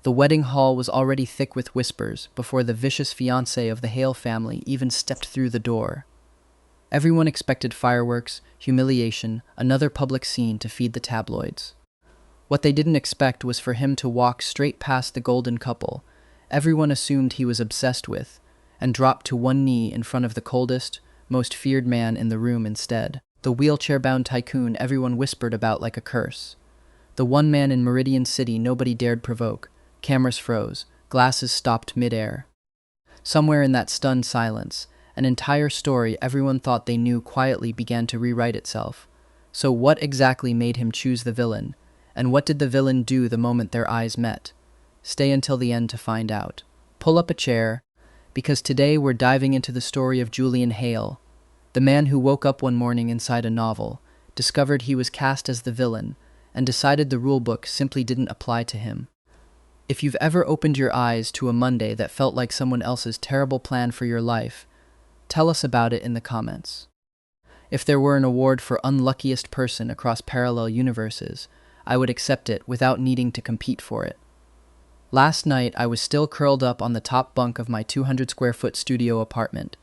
The wedding hall was already thick with whispers before the vicious fiancé of the Hale family even stepped through the door. Everyone expected fireworks, humiliation, another public scene to feed the tabloids. What they didn't expect was for him to walk straight past the golden couple everyone assumed he was obsessed with, and drop to one knee in front of the coldest, most feared man in the room instead. The wheelchair-bound tycoon everyone whispered about like a curse. The one man in Meridian City nobody dared provoke. Cameras froze, glasses stopped mid-air. Somewhere in that stunned silence, an entire story everyone thought they knew quietly began to rewrite itself. So what exactly made him choose the villain? And what did the villain do the moment their eyes met? Stay until the end to find out. Pull up a chair, because today we're diving into the story of Julian Hale, the man who woke up one morning inside a novel, discovered he was cast as the villain, and decided the rulebook simply didn't apply to him. If you've ever opened your eyes to a Monday that felt like someone else's terrible plan for your life, tell us about it in the comments. If there were an award for unluckiest person across parallel universes, I would accept it without needing to compete for it. Last night, I was still curled up on the top bunk of my 200-square-foot studio apartment,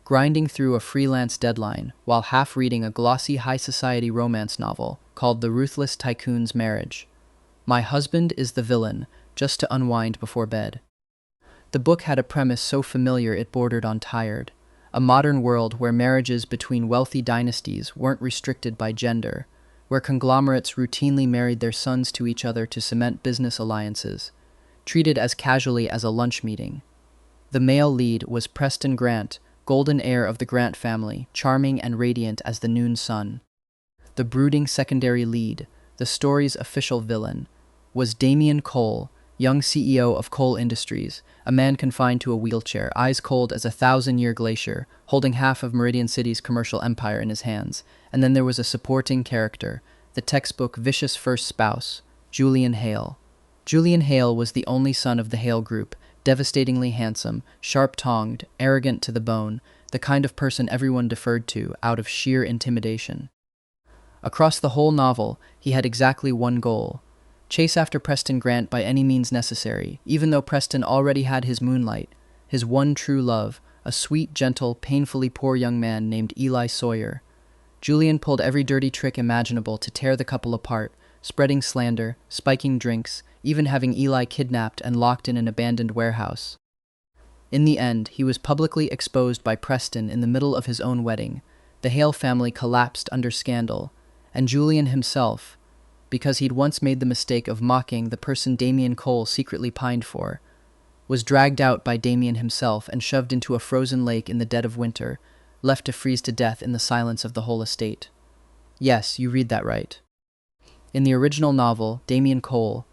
grinding through a freelance deadline while half reading a glossy high-society romance novel called The Ruthless Tycoon's Marriage. My husband is the villain, just to unwind before bed. The book had a premise so familiar it bordered on tired. A modern world where marriages between wealthy dynasties weren't restricted by gender, where conglomerates routinely married their sons to each other to cement business alliances, treated as casually as a lunch meeting. The male lead was Preston Grant, golden heir of the Grant family, charming and radiant as the noon sun. The brooding secondary lead, the story's official villain, was Damian Cole, young CEO of Cole Industries, a man confined to a wheelchair, eyes cold as a 1,000-year glacier, holding half of Meridian City's commercial empire in his hands. And then there was a supporting character, the textbook vicious first spouse, Julian Hale. Julian Hale was the only son of the Hale group, devastatingly handsome, sharp-tongued, arrogant to the bone, the kind of person everyone deferred to out of sheer intimidation. Across the whole novel, he had exactly one goal: chase after Preston Grant by any means necessary, even though Preston already had his moonlight, his one true love, a sweet, gentle, painfully poor young man named Eli Sawyer. Julian pulled every dirty trick imaginable to tear the couple apart, spreading slander, spiking drinks, even having Eli kidnapped and locked in an abandoned warehouse. In the end, he was publicly exposed by Preston in the middle of his own wedding. The Hale family collapsed under scandal, and Julian himself, because he'd once made the mistake of mocking the person Damian Cole secretly pined for, was dragged out by Damian himself and shoved into a frozen lake in the dead of winter, left to freeze to death in the silence of the whole estate. Yes, you read that right. In the original novel, Damian Cole,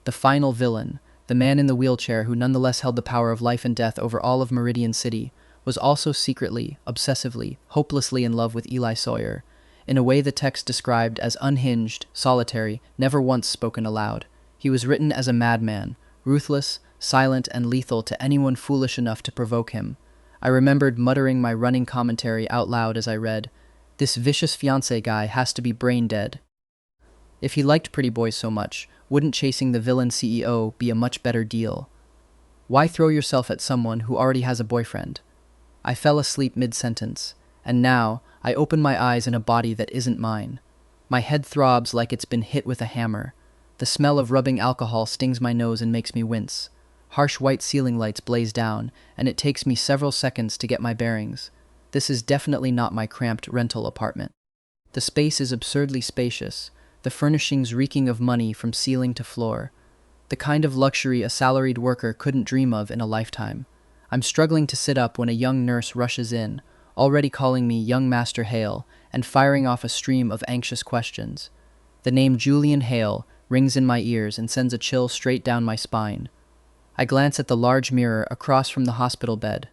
the final villain, the man in the wheelchair who nonetheless held the power of life and death over all of Meridian City, was also secretly, obsessively, hopelessly in love with Eli Sawyer, in a way the text described as unhinged, solitary, never once spoken aloud. He was written as a madman, ruthless, silent, and lethal to anyone foolish enough to provoke him. I remembered muttering my running commentary out loud as I read, "This vicious fiancé guy has to be brain dead." If he liked pretty boys so much, wouldn't chasing the villain CEO be a much better deal? Why throw yourself at someone who already has a boyfriend? I fell asleep mid-sentence, and now I open my eyes in a body that isn't mine. My head throbs like it's been hit with a hammer. The smell of rubbing alcohol stings my nose and makes me wince. Harsh white ceiling lights blaze down, and it takes me several seconds to get my bearings. This is definitely not my cramped rental apartment. The space is absurdly spacious, the furnishings reeking of money from ceiling to floor, the kind of luxury a salaried worker couldn't dream of in a lifetime. I'm struggling to sit up when a young nurse rushes in, already calling me young Master Hale and firing off a stream of anxious questions. The name Julian Hale rings in my ears and sends a chill straight down my spine. I glance at the large mirror across from the hospital bed.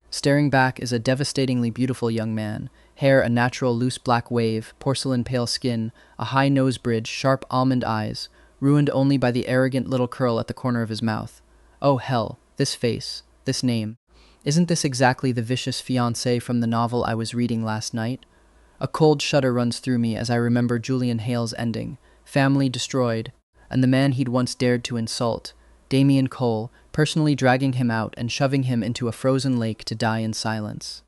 Staring back is a devastatingly beautiful young man, hair a natural loose black wave, porcelain pale skin, a high nose bridge, sharp almond eyes, ruined only by the arrogant little curl at the corner of his mouth. Oh hell, this face, this name. Isn't this exactly the vicious fiancé from the novel I was reading last night? A cold shudder runs through me as I remember Julian Hale's ending, family destroyed, and the man he'd once dared to insult, Damien Cole, personally dragging him out and shoving him into a frozen lake to die in silence.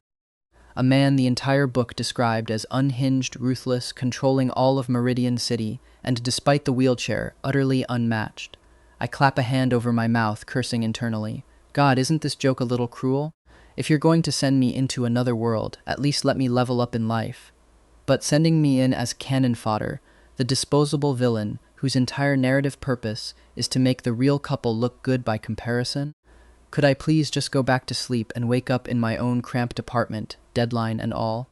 A man the entire book described as unhinged, ruthless, controlling all of Meridian City, and despite the wheelchair, utterly unmatched. I clap a hand over my mouth, cursing internally. God, isn't this joke a little cruel? If you're going to send me into another world, at least let me level up in life. But sending me in as cannon fodder, the disposable villain, whose entire narrative purpose is to make the real couple look good by comparison? Could I please just go back to sleep and wake up in my own cramped apartment, deadline and all?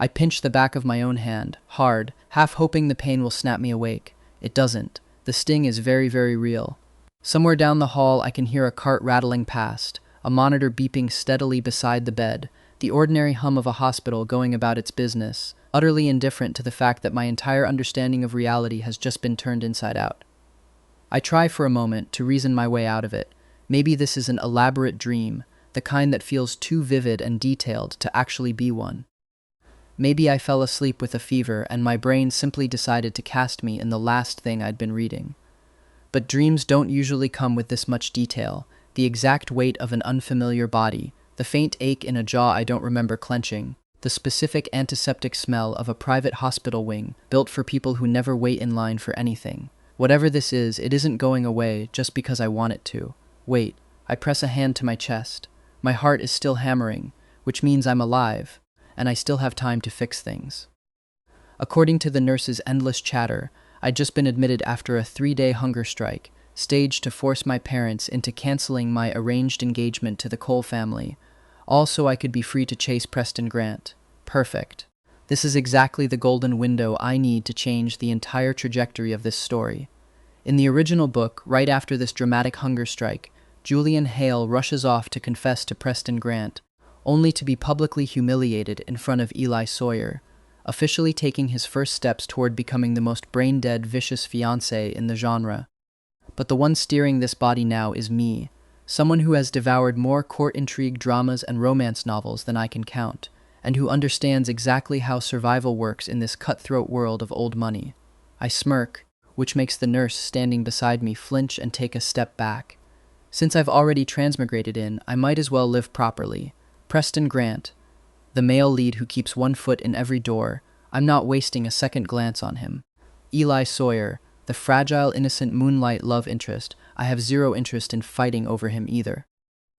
I pinch the back of my own hand, hard, half hoping the pain will snap me awake. It doesn't. The sting is very, very real. Somewhere down the hall I can hear a cart rattling past, a monitor beeping steadily beside the bed, the ordinary hum of a hospital going about its business, utterly indifferent to the fact that my entire understanding of reality has just been turned inside out. I try for a moment to reason my way out of it. Maybe this is an elaborate dream, the kind that feels too vivid and detailed to actually be one. Maybe I fell asleep with a fever and my brain simply decided to cast me in the last thing I'd been reading. But dreams don't usually come with this much detail, the exact weight of an unfamiliar body, the faint ache in a jaw I don't remember clenching, the specific antiseptic smell of a private hospital wing built for people who never wait in line for anything. Whatever this is, it isn't going away just because I want it to. Wait, I press a hand to my chest. My heart is still hammering, which means I'm alive, and I still have time to fix things. According to the nurse's endless chatter, I'd just been admitted after a 3-day hunger strike, staged to force my parents into canceling my arranged engagement to the Cole family, all so I could be free to chase Preston Grant. Perfect. This is exactly the golden window I need to change the entire trajectory of this story. In the original book, right after this dramatic hunger strike, Julian Hale rushes off to confess to Preston Grant, only to be publicly humiliated in front of Eli Sawyer, officially taking his first steps toward becoming the most brain-dead, vicious fiancé in the genre. But the one steering this body now is me, someone who has devoured more court intrigue dramas and romance novels than I can count, and who understands exactly how survival works in this cutthroat world of old money. I smirk, which makes the nurse standing beside me flinch and take a step back. Since I've already transmigrated in, I might as well live properly. Preston Grant, the male lead who keeps one foot in every door, I'm not wasting a second glance on him. Eli Sawyer, the fragile, innocent moonlight love interest, I have zero interest in fighting over him either.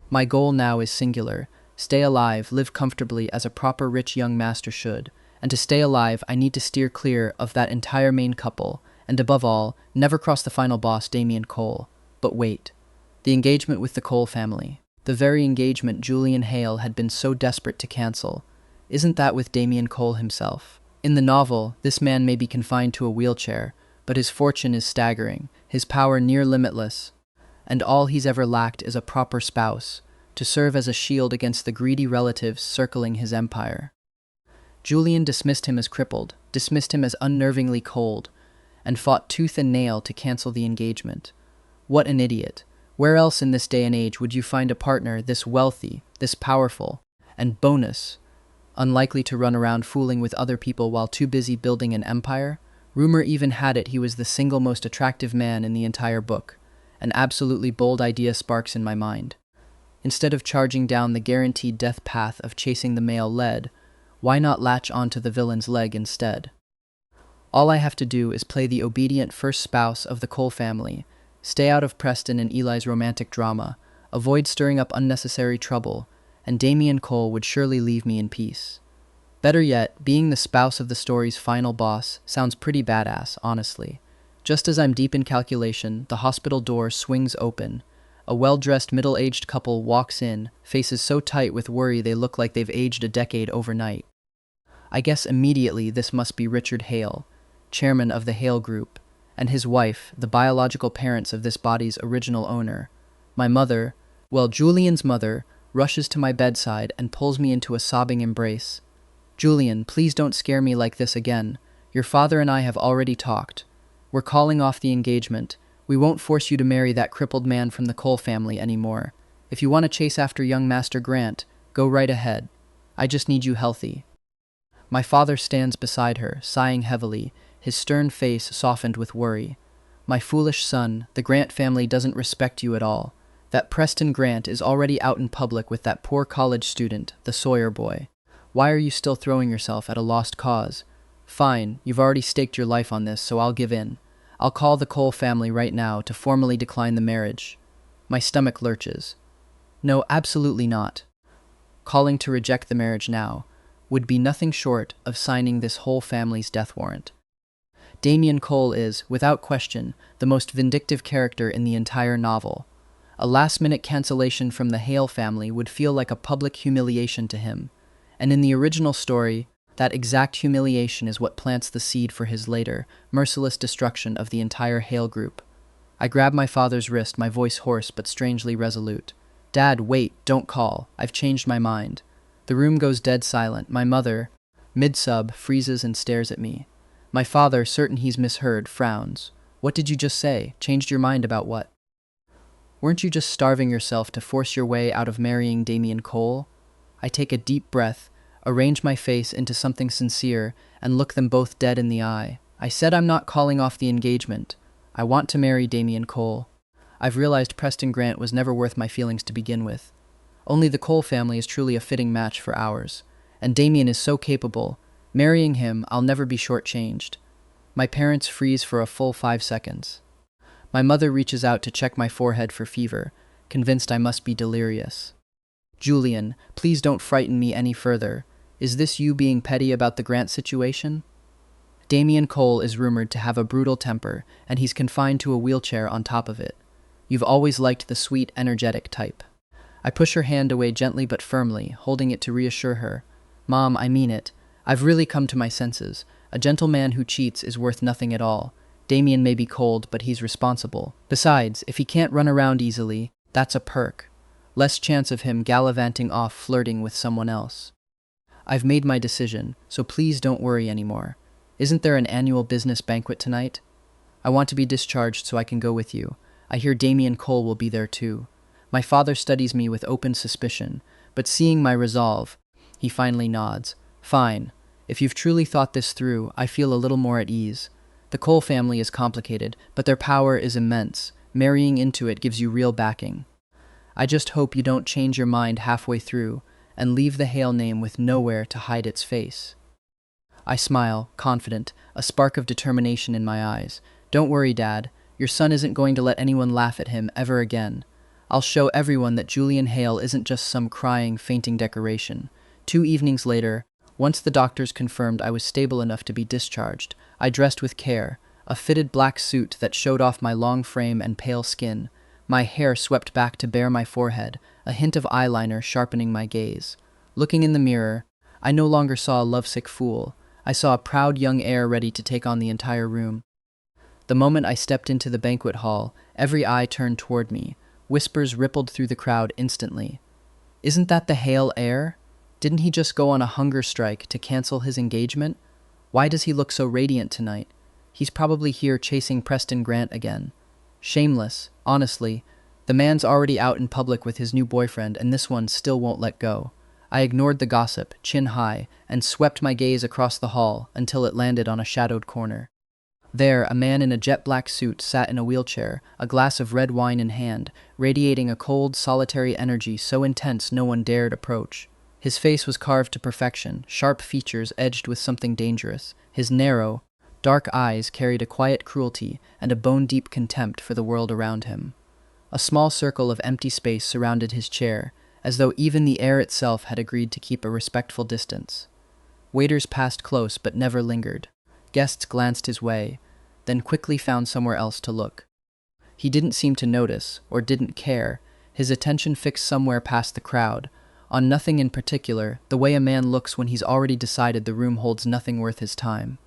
My goal now is singular: stay alive, live comfortably as a proper rich young master should, and to stay alive I need to steer clear of that entire main couple, and above all, never cross the final boss, Damien Cole. But wait. The engagement with the Cole family. The very engagement Julian Hale had been so desperate to cancel. Isn't that with Damien Cole himself? In the novel, this man may be confined to a wheelchair, but his fortune is staggering, his power near limitless, and all he's ever lacked is a proper spouse, to serve as a shield against the greedy relatives circling his empire. Julian dismissed him as crippled, dismissed him as unnervingly cold, and fought tooth and nail to cancel the engagement. What an idiot. Where else in this day and age would you find a partner this wealthy, this powerful, and bonus, unlikely to run around fooling with other people while too busy building an empire? Rumor even had it he was the single most attractive man in the entire book. An absolutely bold idea sparks in my mind. Instead of charging down the guaranteed death path of chasing the male lead, why not latch onto the villain's leg instead? All I have to do is play the obedient first spouse of the Cole family, stay out of Preston and Eli's romantic drama, avoid stirring up unnecessary trouble, and Damien Cole would surely leave me in peace. Better yet, being the spouse of the story's final boss sounds pretty badass, honestly. Just as I'm deep in calculation, the hospital door swings open. A well-dressed middle-aged couple walks in, faces so tight with worry they look like they've aged a decade overnight. I guess immediately this must be Richard Hale, chairman of the Hale Group, and his wife, the biological parents of this body's original owner. My mother, Julian's mother, rushes to my bedside and pulls me into a sobbing embrace. Julian, please don't scare me like this again. Your father and I have already talked. We're calling off the engagement. We won't force you to marry that crippled man from the Cole family anymore. If you want to chase after young Master Grant, go right ahead. I just need you healthy. My father stands beside her, sighing heavily, his stern face softened with worry. My foolish son, the Grant family doesn't respect you at all. That Preston Grant is already out in public with that poor college student, the Sawyer boy. Why are you still throwing yourself at a lost cause? Fine, you've already staked your life on this, so I'll give in. I'll call the Cole family right now to formally decline the marriage. My stomach lurches. No, absolutely not. Calling to reject the marriage now would be nothing short of signing this whole family's death warrant. Damian Cole is, without question, the most vindictive character in the entire novel. A last-minute cancellation from the Hale family would feel like a public humiliation to him, and in the original story, that exact humiliation is what plants the seed for his later, merciless destruction of the entire Hale group. I grab my father's wrist, my voice hoarse but strangely resolute. Dad, wait, don't call. I've changed my mind. The room goes dead silent. My mother, mid-sub, freezes and stares at me. My father, certain he's misheard, frowns. What did you just say? Changed your mind about what? Weren't you just starving yourself to force your way out of marrying Damian Cole? I take a deep breath, arrange my face into something sincere, and look them both dead in the eye. I said I'm not calling off the engagement. I want to marry Damian Cole. I've realized Preston Grant was never worth my feelings to begin with. Only the Cole family is truly a fitting match for ours. And Damian is so capable. Marrying him, I'll never be shortchanged. My parents freeze for a full 5 seconds. My mother reaches out to check my forehead for fever, convinced I must be delirious. Julian, please don't frighten me any further. Is this you being petty about the Grant situation? Damian Cole is rumored to have a brutal temper, and he's confined to a wheelchair on top of it. You've always liked the sweet, energetic type. I push her hand away gently but firmly, holding it to reassure her. Mom, I mean it. I've really come to my senses. A gentleman who cheats is worth nothing at all. Damian may be cold, but he's responsible. Besides, if he can't run around easily, that's a perk. Less chance of him gallivanting off flirting with someone else. I've made my decision, so please don't worry anymore. Isn't there an annual business banquet tonight? I want to be discharged so I can go with you. I hear Damian Cole will be there too. My father studies me with open suspicion, but seeing my resolve, he finally nods. Fine. If you've truly thought this through, I feel a little more at ease. The Cole family is complicated, but their power is immense. Marrying into it gives you real backing. I just hope you don't change your mind halfway through and leave the Hale name with nowhere to hide its face. I smile, confident, a spark of determination in my eyes. Don't worry, Dad. Your son isn't going to let anyone laugh at him ever again. I'll show everyone that Julian Hale isn't just some crying, fainting decoration. 2 evenings later, once the doctors confirmed I was stable enough to be discharged, I dressed with care, a fitted black suit that showed off my long frame and pale skin, my hair swept back to bare my forehead, a hint of eyeliner sharpening my gaze. Looking in the mirror, I no longer saw a lovesick fool. I saw a proud young heir ready to take on the entire room. The moment I stepped into the banquet hall, every eye turned toward me. Whispers rippled through the crowd instantly. Isn't that the Hale heir? Didn't he just go on a hunger strike to cancel his engagement? Why does he look so radiant tonight? He's probably here chasing Preston Grant again. Shameless, honestly. The man's already out in public with his new boyfriend, and this one still won't let go. I ignored the gossip, chin high, and swept my gaze across the hall until it landed on a shadowed corner. There, a man in a jet-black suit sat in a wheelchair, a glass of red wine in hand, radiating a cold, solitary energy so intense no one dared approach. His face was carved to perfection, sharp features edged with something dangerous. His narrow, dark eyes carried a quiet cruelty and a bone-deep contempt for the world around him. A small circle of empty space surrounded his chair, as though even the air itself had agreed to keep a respectful distance. Waiters passed close but never lingered. Guests glanced his way, then quickly found somewhere else to look. He didn't seem to notice, or didn't care, his attention fixed somewhere past the crowd, on nothing in particular, the way a man looks when he's already decided the room holds nothing worth his time.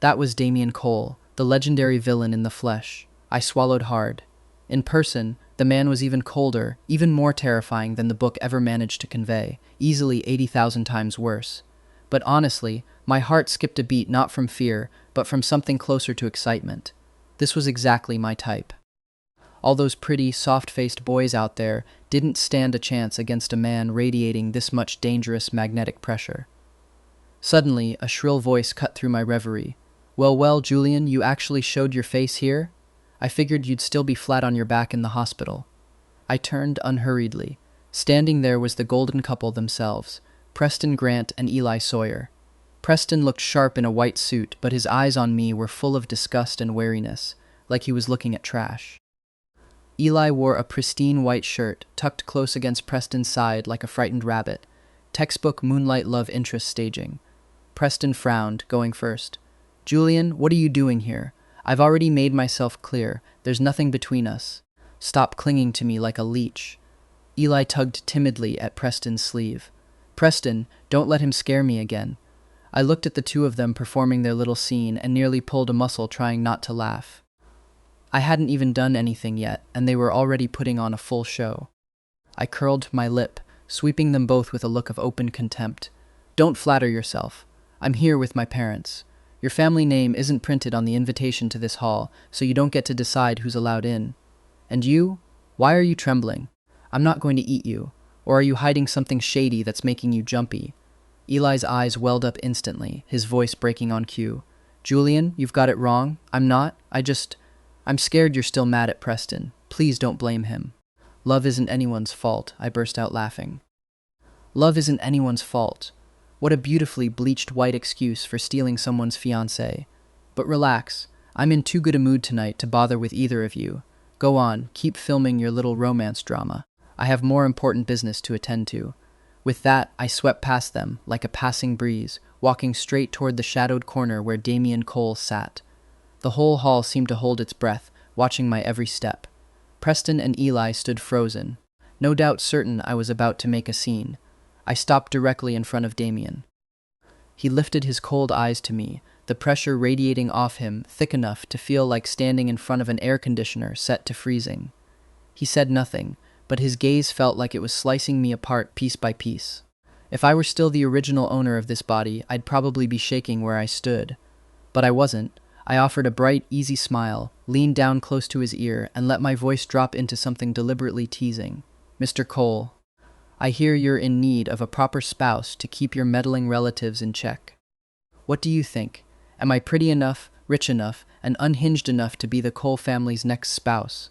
That was Damian Cole, the legendary villain in the flesh. I swallowed hard. In person, the man was even colder, even more terrifying than the book ever managed to convey, easily 80,000 times worse. But honestly, my heart skipped a beat not from fear, but from something closer to excitement. This was exactly my type. All those pretty, soft-faced boys out there didn't stand a chance against a man radiating this much dangerous magnetic pressure. Suddenly, a shrill voice cut through my reverie. Well, Julian, you actually showed your face here? I figured you'd still be flat on your back in the hospital. I turned unhurriedly. Standing there was the golden couple themselves, Preston Grant and Eli Sawyer. Preston looked sharp in a white suit, but his eyes on me were full of disgust and wariness, like he was looking at trash. Eli wore a pristine white shirt, tucked close against Preston's side like a frightened rabbit. Textbook moonlight love interest staging. Preston frowned, going first. "Julian, what are you doing here? I've already made myself clear. There's nothing between us. Stop clinging to me like a leech." Eli tugged timidly at Preston's sleeve. "Preston, don't let him scare me again." I looked at the two of them performing their little scene and nearly pulled a muscle trying not to laugh. I hadn't even done anything yet, and they were already putting on a full show. I curled my lip, sweeping them both with a look of open contempt. "Don't flatter yourself. I'm here with my parents. Your family name isn't printed on the invitation to this hall, so you don't get to decide who's allowed in. And you? Why are you trembling? I'm not going to eat you. Or are you hiding something shady that's making you jumpy?" Eli's eyes welled up instantly, his voice breaking on cue. "Julian, you've got it wrong. I'm not. I'm scared you're still mad at Preston. Please don't blame him." "Love isn't anyone's fault," I burst out laughing. "Love isn't anyone's fault. What a beautifully bleached white excuse for stealing someone's fiancé. But relax. I'm in too good a mood tonight to bother with either of you. Go on, keep filming your little romance drama. I have more important business to attend to." With that, I swept past them, like a passing breeze, walking straight toward the shadowed corner where Damian Cole sat. The whole hall seemed to hold its breath, watching my every step. Preston and Eli stood frozen, no doubt certain I was about to make a scene. I stopped directly in front of Damian. He lifted his cold eyes to me, the pressure radiating off him thick enough to feel like standing in front of an air conditioner set to freezing. He said nothing, but his gaze felt like it was slicing me apart piece by piece. If I were still the original owner of this body, I'd probably be shaking where I stood. But I wasn't. I offered a bright, easy smile, leaned down close to his ear, and let my voice drop into something deliberately teasing. "Mr. Cole, I hear you're in need of a proper spouse to keep your meddling relatives in check. What do you think? Am I pretty enough, rich enough, and unhinged enough to be the Cole family's next spouse?"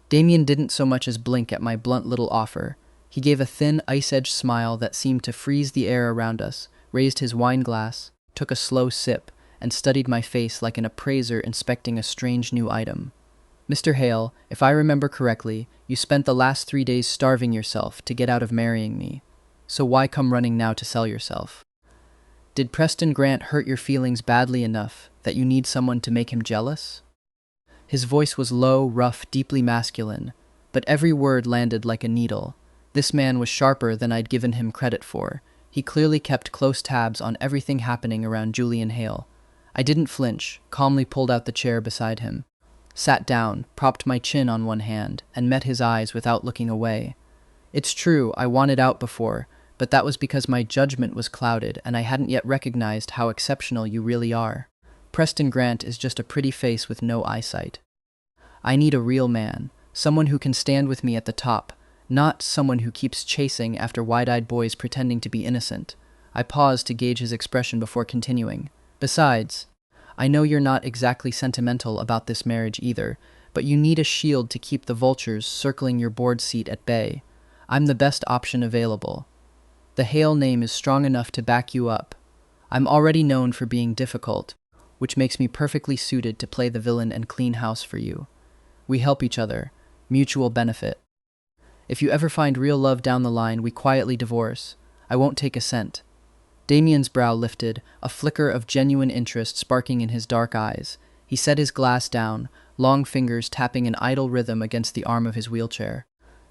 Damian didn't so much as blink at my blunt little offer. He gave a thin, ice-edged smile that seemed to freeze the air around us, raised his wine glass, took a slow sip, and studied my face like an appraiser inspecting a strange new item. "Mr. Hale, if I remember correctly, you spent the last 3 days starving yourself to get out of marrying me. So why come running now to sell yourself? Did Preston Grant hurt your feelings badly enough that you need someone to make him jealous?" His voice was low, rough, deeply masculine, but every word landed like a needle. This man was sharper than I'd given him credit for. He clearly kept close tabs on everything happening around Julian Hale. I didn't flinch, calmly pulled out the chair beside him, sat down, propped my chin on one hand, and met his eyes without looking away. It's true, I wanted out before, but that was because my judgment was clouded and I hadn't yet recognized how exceptional you really are. Preston Grant is just a pretty face with no eyesight. I need a real man, someone who can stand with me at the top, not someone who keeps chasing after wide-eyed boys pretending to be innocent. I paused to gauge his expression before continuing. Besides, I know you're not exactly sentimental about this marriage either, but you need a shield to keep the vultures circling your board seat at bay. I'm the best option available. The Hale name is strong enough to back you up. I'm already known for being difficult, which makes me perfectly suited to play the villain and clean house for you. We help each other. Mutual benefit. If you ever find real love down the line, we quietly divorce. I won't take a cent." Damian's brow lifted, a flicker of genuine interest sparking in his dark eyes. He set his glass down, long fingers tapping an idle rhythm against the arm of his wheelchair.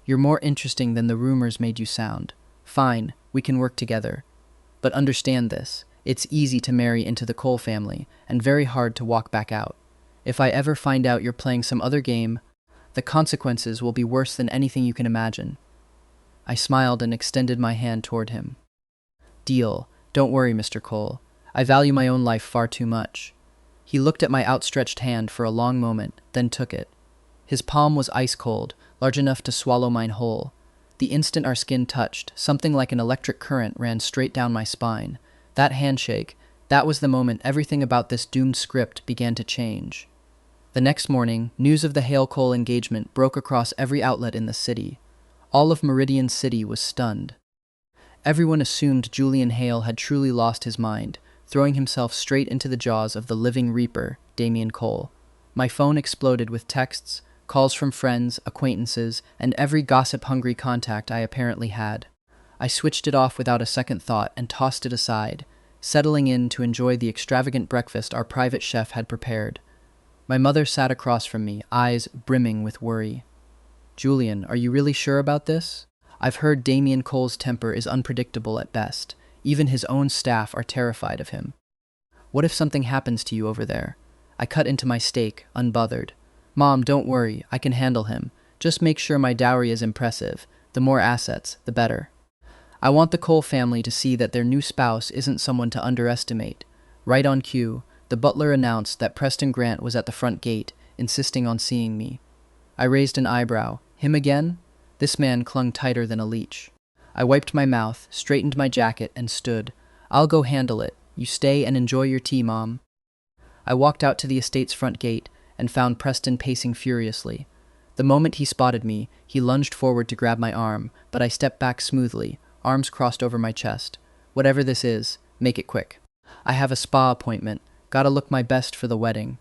"You're more interesting than the rumors made you sound. Fine, we can work together. But understand this. It's easy to marry into the Cole family, and very hard to walk back out. If I ever find out you're playing some other game, the consequences will be worse than anything you can imagine." I smiled and extended my hand toward him. "Deal. Don't worry, Mr. Cole. I value my own life far too much." He looked at my outstretched hand for a long moment, then took it. His palm was ice cold, large enough to swallow mine whole. The instant our skin touched, something like an electric current ran straight down my spine. That handshake, that was the moment everything about this doomed script began to change. The next morning, news of the Hale coal engagement broke across every outlet in the city. All of Meridian City was stunned. Everyone assumed Julian Hale had truly lost his mind, throwing himself straight into the jaws of the living reaper, Damian Cole. My phone exploded with texts, calls from friends, acquaintances, and every gossip-hungry contact I apparently had. I switched it off without a second thought and tossed it aside, settling in to enjoy the extravagant breakfast our private chef had prepared. My mother sat across from me, eyes brimming with worry. "Julian, are you really sure about this? I've heard Damian Cole's temper is unpredictable at best. Even his own staff are terrified of him. What if something happens to you over there?" I cut into my steak, unbothered. "Mom, don't worry, I can handle him. Just make sure my dowry is impressive. The more assets, the better. I want the Cole family to see that their new spouse isn't someone to underestimate." Right on cue, the butler announced that Preston Grant was at the front gate, insisting on seeing me. I raised an eyebrow. Him again? This man clung tighter than a leech. I wiped my mouth, straightened my jacket, and stood. "I'll go handle it. You stay and enjoy your tea, Mom." I walked out to the estate's front gate and found Preston pacing furiously. The moment he spotted me, he lunged forward to grab my arm, but I stepped back smoothly, arms crossed over my chest. "Whatever this is, make it quick. I have a spa appointment. Gotta look my best for the wedding."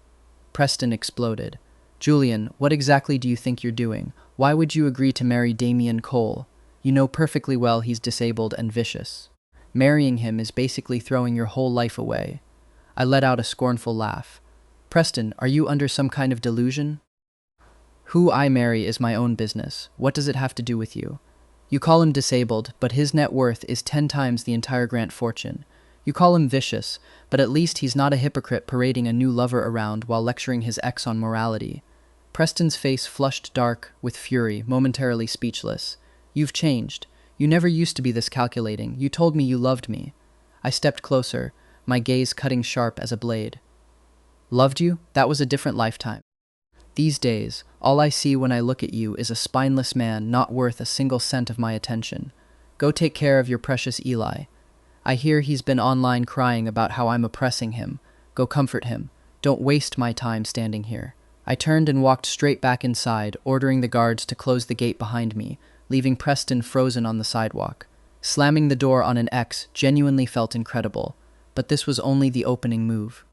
Preston exploded. "Julian, what exactly do you think you're doing? Why would you agree to marry Damian Cole? You know perfectly well he's disabled and vicious. Marrying him is basically throwing your whole life away." I let out a scornful laugh. "Preston, are you under some kind of delusion? Who I marry is my own business. What does it have to do with you? You call him disabled, but his net worth is 10 times the entire Grant fortune. You call him vicious, but at least he's not a hypocrite parading a new lover around while lecturing his ex on morality." Preston's face flushed dark with fury, momentarily speechless. "You've changed. You never used to be this calculating. You told me you loved me." I stepped closer, my gaze cutting sharp as a blade. "Loved you? That was a different lifetime. These days, all I see when I look at you is a spineless man not worth a single cent of my attention. Go take care of your precious Eli. I hear he's been online crying about how I'm oppressing him. Go comfort him. Don't waste my time standing here." I turned and walked straight back inside, ordering the guards to close the gate behind me, leaving Preston frozen on the sidewalk. Slamming the door on an ex genuinely felt incredible, but this was only the opening move.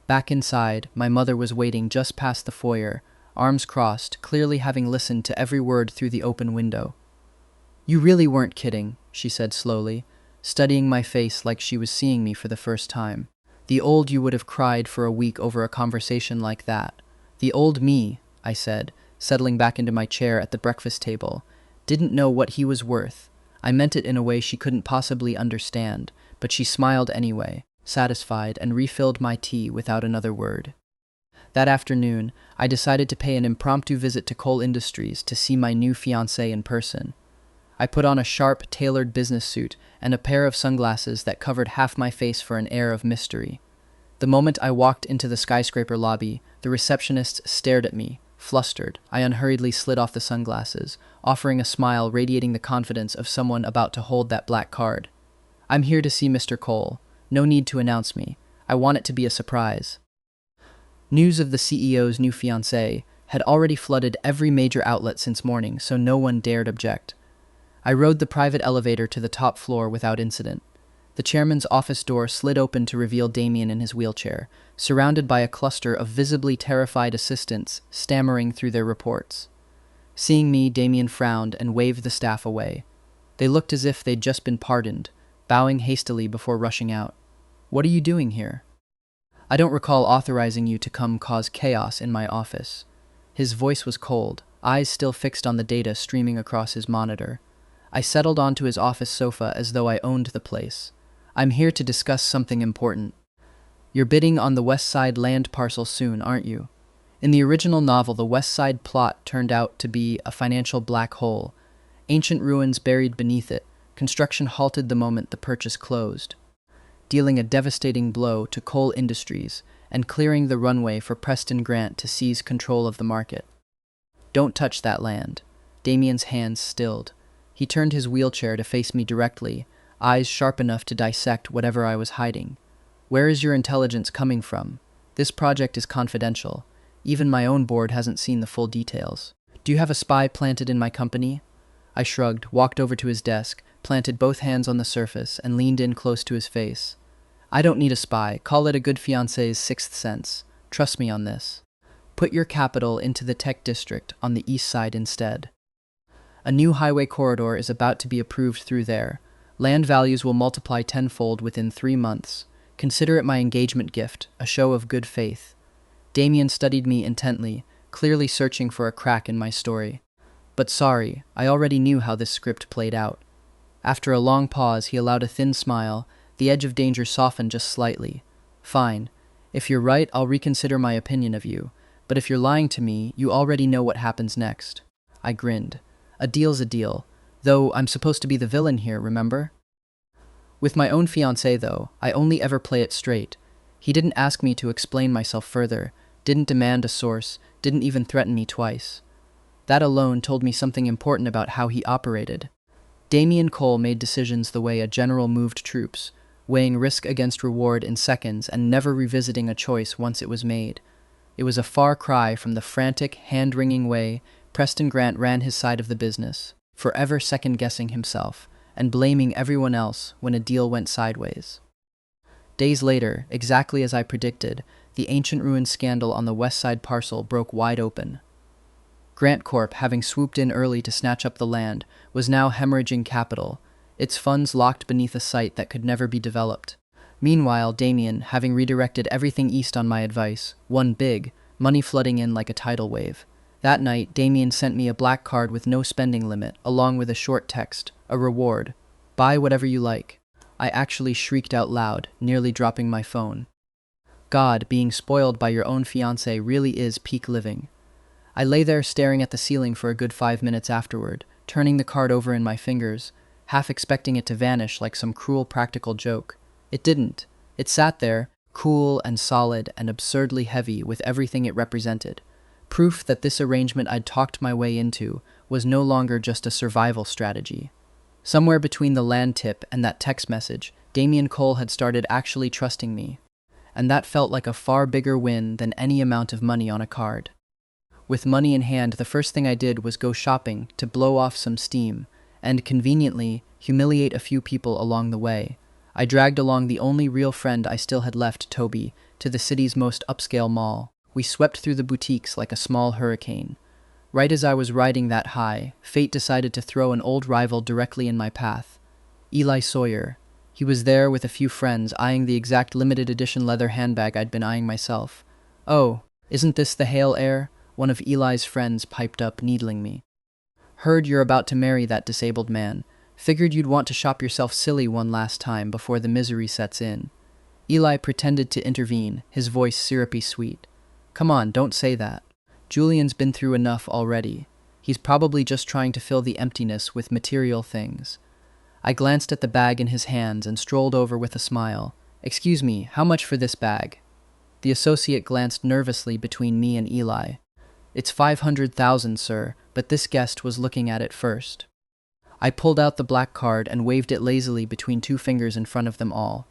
Back inside, my mother was waiting just past the foyer, arms crossed, clearly having listened to every word through the open window. "You really weren't kidding," she said slowly, studying my face like she was seeing me for the first time. "The old you would have cried for a week over a conversation like that." "The old me," I said, settling back into my chair at the breakfast table, "didn't know what he was worth." I meant it in a way she couldn't possibly understand, but she smiled anyway, satisfied, and refilled my tea without another word. That afternoon, I decided to pay an impromptu visit to Cole Industries to see my new fiancé in person. I put on a sharp, tailored business suit and a pair of sunglasses that covered half my face for an air of mystery. The moment I walked into the skyscraper lobby, the receptionist stared at me, flustered. I unhurriedly slid off the sunglasses, offering a smile radiating the confidence of someone about to hold that black card. "I'm here to see Mr. Cole. No need to announce me. I want it to be a surprise." News of the CEO's new fiancé had already flooded every major outlet since morning, so no one dared object. I rode the private elevator to the top floor without incident. The chairman's office door slid open to reveal Damien in his wheelchair, surrounded by a cluster of visibly terrified assistants stammering through their reports. Seeing me, Damien frowned and waved the staff away. They looked as if they'd just been pardoned, bowing hastily before rushing out. "What are you doing here?" "I don't recall authorizing you to come cause chaos in my office." His voice was cold, eyes still fixed on the data streaming across his monitor. I settled onto his office sofa as though I owned the place. "I'm here to discuss something important. You're bidding on the West Side land parcel soon, aren't you?" In the original novel, the West Side plot turned out to be a financial black hole. Ancient ruins buried beneath it, construction halted the moment the purchase closed, dealing a devastating blow to Cole Industries and clearing the runway for Preston Grant to seize control of the market. "Don't touch that land." Damien's hands stilled. He turned his wheelchair to face me directly, eyes sharp enough to dissect whatever I was hiding. "Where is your intelligence coming from? This project is confidential. Even my own board hasn't seen the full details. Do you have a spy planted in my company? I shrugged, walked over to his desk, planted both hands on the surface, and leaned in close to his face. I don't need a spy. Call it a good fiancé's sixth sense. Trust me on this. Put your capital into the tech district on the east side instead. A new highway corridor is about to be approved through there. Land values will multiply tenfold within 3 months. Consider it my engagement gift, a show of good faith. Damien studied me intently, clearly searching for a crack in my story. But sorry, I already knew how this script played out. After a long pause, he allowed a thin smile. The edge of danger softened just slightly. Fine. If you're right, I'll reconsider my opinion of you. But if you're lying to me, you already know what happens next. I grinned. A deal's a deal. Though I'm supposed to be the villain here, remember? With my own fiancé, though, I only ever play it straight. He didn't ask me to explain myself further, didn't demand a source, didn't even threaten me twice. That alone told me something important about how he operated. Damien Cole made decisions the way a general moved troops, weighing risk against reward in seconds and never revisiting a choice once it was made. It was a far cry from the frantic, hand-wringing way Preston Grant ran his side of the business, forever second-guessing himself and blaming everyone else when a deal went sideways. Days later, exactly as I predicted, the ancient ruin scandal on the West Side parcel broke wide open. Grant Corp, having swooped in early to snatch up the land, was now hemorrhaging capital, its funds locked beneath a site that could never be developed. Meanwhile, Damien, having redirected everything east on my advice, won big, money flooding in like a tidal wave. That night, Damien sent me a black card with no spending limit, along with a short text, a reward. Buy whatever you like. I actually shrieked out loud, nearly dropping my phone. God, being spoiled by your own fiancé really is peak living. I lay there staring at the ceiling for a good 5 minutes afterward, turning the card over in my fingers, half expecting it to vanish like some cruel practical joke. It didn't. It sat there, cool and solid and absurdly heavy with everything it represented. Proof that this arrangement I'd talked my way into was no longer just a survival strategy. Somewhere between the land tip and that text message, Damien Cole had started actually trusting me. And that felt like a far bigger win than any amount of money on a card. With money in hand, the first thing I did was go shopping to blow off some steam, and conveniently humiliate a few people along the way. I dragged along the only real friend I still had left, Toby, to the city's most upscale mall. We swept through the boutiques like a small hurricane. Right as I was riding that high, fate decided to throw an old rival directly in my path. Eli Sawyer. He was there with a few friends, eyeing the exact limited edition leather handbag I'd been eyeing myself. "Oh, isn't this the Hale heir?" One of Eli's friends piped up, needling me. "Heard you're about to marry that disabled man. Figured you'd want to shop yourself silly one last time before the misery sets in." Eli pretended to intervene, his voice syrupy sweet. "Come on, don't say that. Julian's been through enough already. He's probably just trying to fill the emptiness with material things." I glanced at the bag in his hands and strolled over with a smile. "Excuse me, how much for this bag?" The associate glanced nervously between me and Eli. "It's 500,000, sir, but this guest was looking at it first." I pulled out the black card and waved it lazily between 2 fingers in front of them all.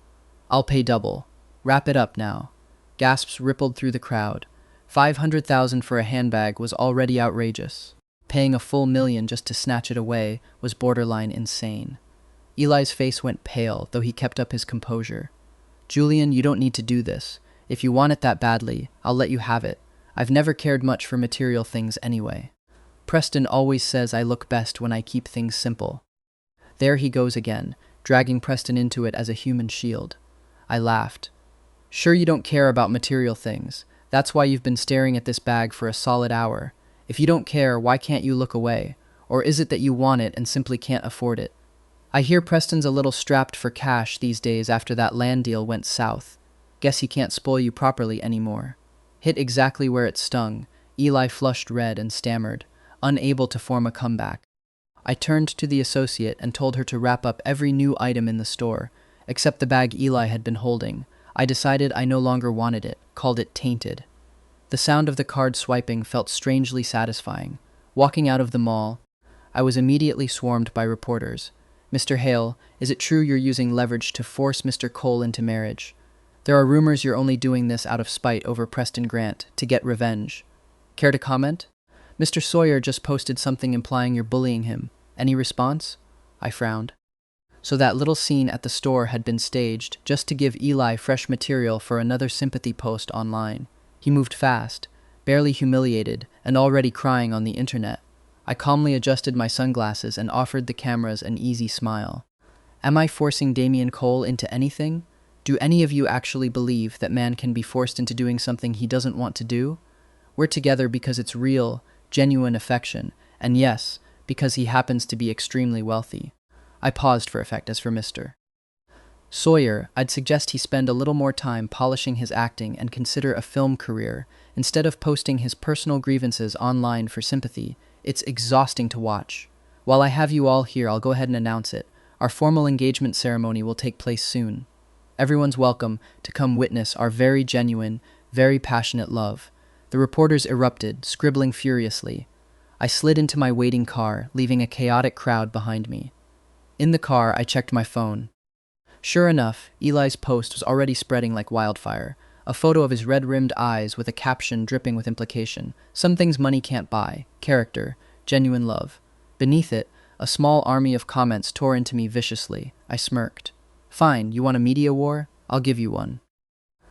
"I'll pay double. Wrap it up now." Gasps rippled through the crowd. 500,000 for a handbag was already outrageous. Paying a full $1,000,000 just to snatch it away was borderline insane. Eli's face went pale, though he kept up his composure. "Julian, you don't need to do this. If you want it that badly, I'll let you have it. I've never cared much for material things anyway. Preston always says I look best when I keep things simple." There he goes again, dragging Preston into it as a human shield. I laughed. "Sure you don't care about material things. That's why you've been staring at this bag for a solid hour. If you don't care, why can't you look away? Or is it that you want it and simply can't afford it? I hear Preston's a little strapped for cash these days after that land deal went south. Guess he can't spoil you properly anymore." Hit exactly where it stung, Eli flushed red and stammered, unable to form a comeback. I turned to the associate and told her to wrap up every new item in the store, except the bag Eli had been holding. I decided I no longer wanted it, called it tainted. The sound of the card swiping felt strangely satisfying. Walking out of the mall, I was immediately swarmed by reporters. "Mr. Hale, is it true you're using leverage to force Mr. Cole into marriage?" There are rumors you're only doing this out of spite over Preston Grant, to get revenge. Care to comment? Mr. Sawyer just posted something implying you're bullying him. Any response? I frowned. So that little scene at the store had been staged just to give Eli fresh material for another sympathy post online. He moved fast, barely humiliated, and already crying on the internet. I calmly adjusted my sunglasses and offered the cameras an easy smile. Am I forcing Damian Cole into anything? Do any of you actually believe that man can be forced into doing something he doesn't want to do? We're together because it's real, genuine affection, and yes, because he happens to be extremely wealthy. I paused for effect as for Mr. Sawyer, I'd suggest he spend a little more time polishing his acting and consider a film career, instead of posting his personal grievances online for sympathy. It's exhausting to watch. While I have you all here, I'll go ahead and announce it. Our formal engagement ceremony will take place soon. Everyone's welcome to come witness our very genuine, very passionate love. The reporters erupted, scribbling furiously. I slid into my waiting car, leaving a chaotic crowd behind me. In the car, I checked my phone. Sure enough, Eli's post was already spreading like wildfire. A photo of his red-rimmed eyes with a caption dripping with implication. Some things money can't buy. Character. Genuine love. Beneath it, a small army of comments tore into me viciously. I smirked. Fine, you want a media war? I'll give you one.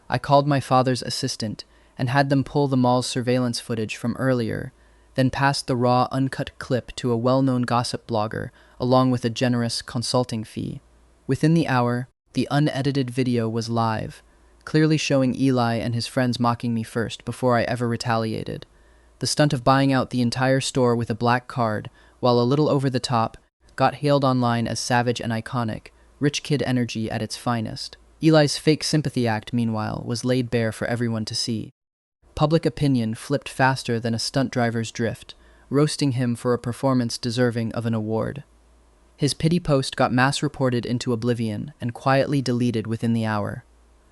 I called my father's assistant and had them pull the mall's surveillance footage from earlier, then passed the raw, uncut clip to a well-known gossip blogger, along with a generous consulting fee. Within the hour, the unedited video was live, clearly showing Eli and his friends mocking me first before I ever retaliated. The stunt of buying out the entire store with a black card, while a little over the top, got hailed online as savage and iconic, rich kid energy at its finest. Eli's fake sympathy act, meanwhile, was laid bare for everyone to see. Public opinion flipped faster than a stunt driver's drift, roasting him for a performance deserving of an award. His pity post got mass-reported into oblivion and quietly deleted within the hour.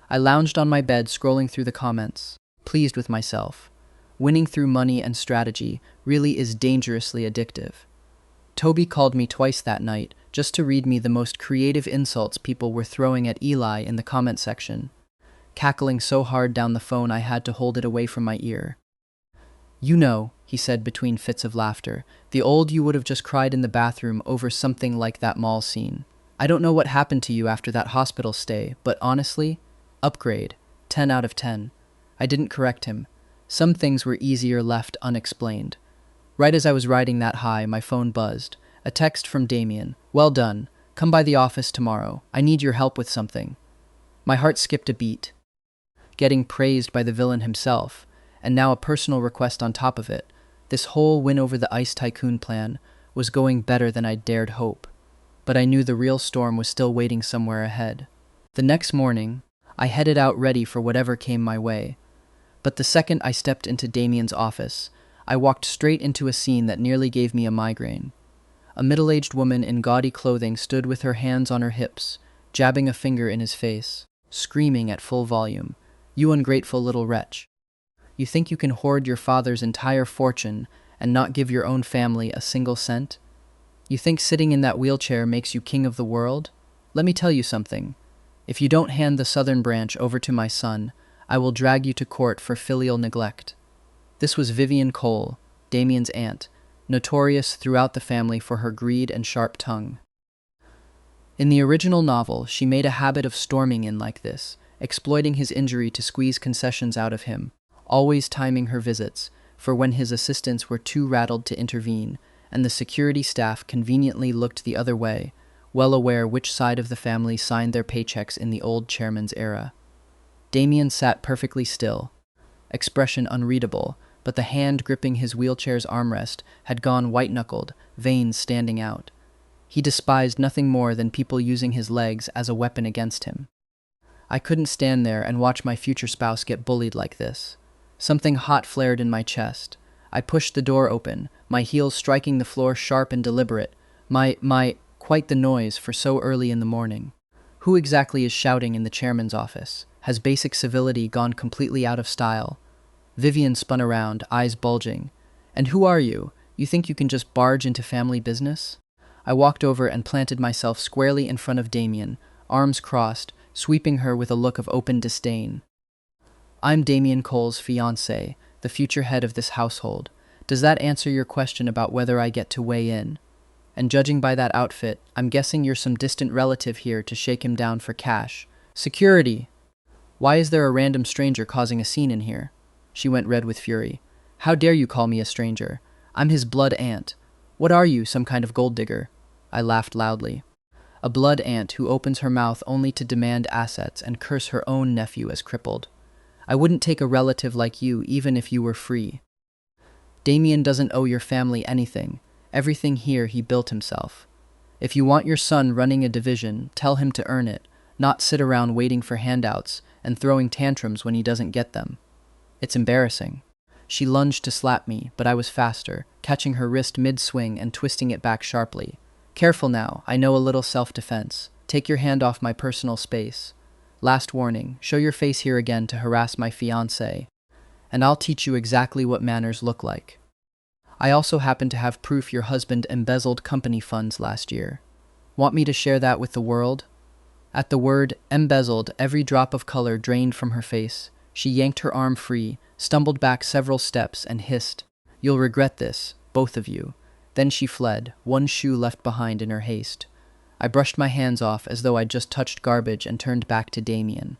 I lounged on my bed scrolling through the comments, pleased with myself. Winning through money and strategy really is dangerously addictive. Toby called me twice that night just to read me the most creative insults people were throwing at Eli in the comment section, cackling so hard down the phone I had to hold it away from my ear. You know, he said between fits of laughter, the old you would have just cried in the bathroom over something like that mall scene. I don't know what happened to you after that hospital stay, but honestly, upgrade, 10 out of 10. I didn't correct him. Some things were easier left unexplained. Right as I was riding that high, my phone buzzed. A text from Damien. Well done. Come by the office tomorrow. I need your help with something. My heart skipped a beat. Getting praised by the villain himself, and now a personal request on top of it. This whole win over the ice tycoon plan was going better than I'd dared hope. But I knew the real storm was still waiting somewhere ahead. The next morning, I headed out ready for whatever came my way. But the second I stepped into Damien's office, I walked straight into a scene that nearly gave me a migraine. A middle-aged woman in gaudy clothing stood with her hands on her hips, jabbing a finger in his face, screaming at full volume, "You ungrateful little wretch. You think you can hoard your father's entire fortune and not give your own family a single cent? You think sitting in that wheelchair makes you king of the world? Let me tell you something. If you don't hand the southern branch over to my son, I will drag you to court for filial neglect." This was Vivian Cole, Damien's aunt, notorious throughout the family for her greed and sharp tongue. In the original novel, she made a habit of storming in like this, exploiting his injury to squeeze concessions out of him, always timing her visits, for when his assistants were too rattled to intervene, and the security staff conveniently looked the other way, well aware which side of the family signed their paychecks in the old chairman's era. Damien sat perfectly still, expression unreadable, but the hand gripping his wheelchair's armrest had gone white-knuckled, veins standing out. He despised nothing more than people using his legs as a weapon against him. I couldn't stand there and watch my future spouse get bullied like this. Something hot flared in my chest. I pushed the door open, my heels striking the floor sharp and deliberate. Quite the noise for so early in the morning. Who exactly is shouting in the chairman's office? Has basic civility gone completely out of style? Vivian spun around, eyes bulging. "And who are you? You think you can just barge into family business?" I walked over and planted myself squarely in front of Damien, arms crossed, sweeping her with a look of open disdain. I'm Damien Cole's fiancé, the future head of this household. Does that answer your question about whether I get to weigh in? And judging by that outfit, I'm guessing you're some distant relative here to shake him down for cash. Security! Why is there a random stranger causing a scene in here? She went red with fury. How dare you call me a stranger? I'm his blood aunt. What are you, some kind of gold digger? I laughed loudly. A blood aunt who opens her mouth only to demand assets and curse her own nephew as crippled. I wouldn't take a relative like you even if you were free. Damien doesn't owe your family anything. Everything here he built himself. If you want your son running a division, tell him to earn it, not sit around waiting for handouts and throwing tantrums when he doesn't get them. It's embarrassing. She lunged to slap me, but I was faster, catching her wrist mid-swing and twisting it back sharply. Careful now, I know a little self-defense. Take your hand off my personal space. Last warning, show your face here again to harass my fiancé, and I'll teach you exactly what manners look like. I also happen to have proof your husband embezzled company funds last year. Want me to share that with the world? At the word embezzled, every drop of color drained from her face. She yanked her arm free, stumbled back several steps, and hissed, "You'll regret this, both of you." Then she fled, one shoe left behind in her haste. I brushed my hands off as though I'd just touched garbage and turned back to Damien.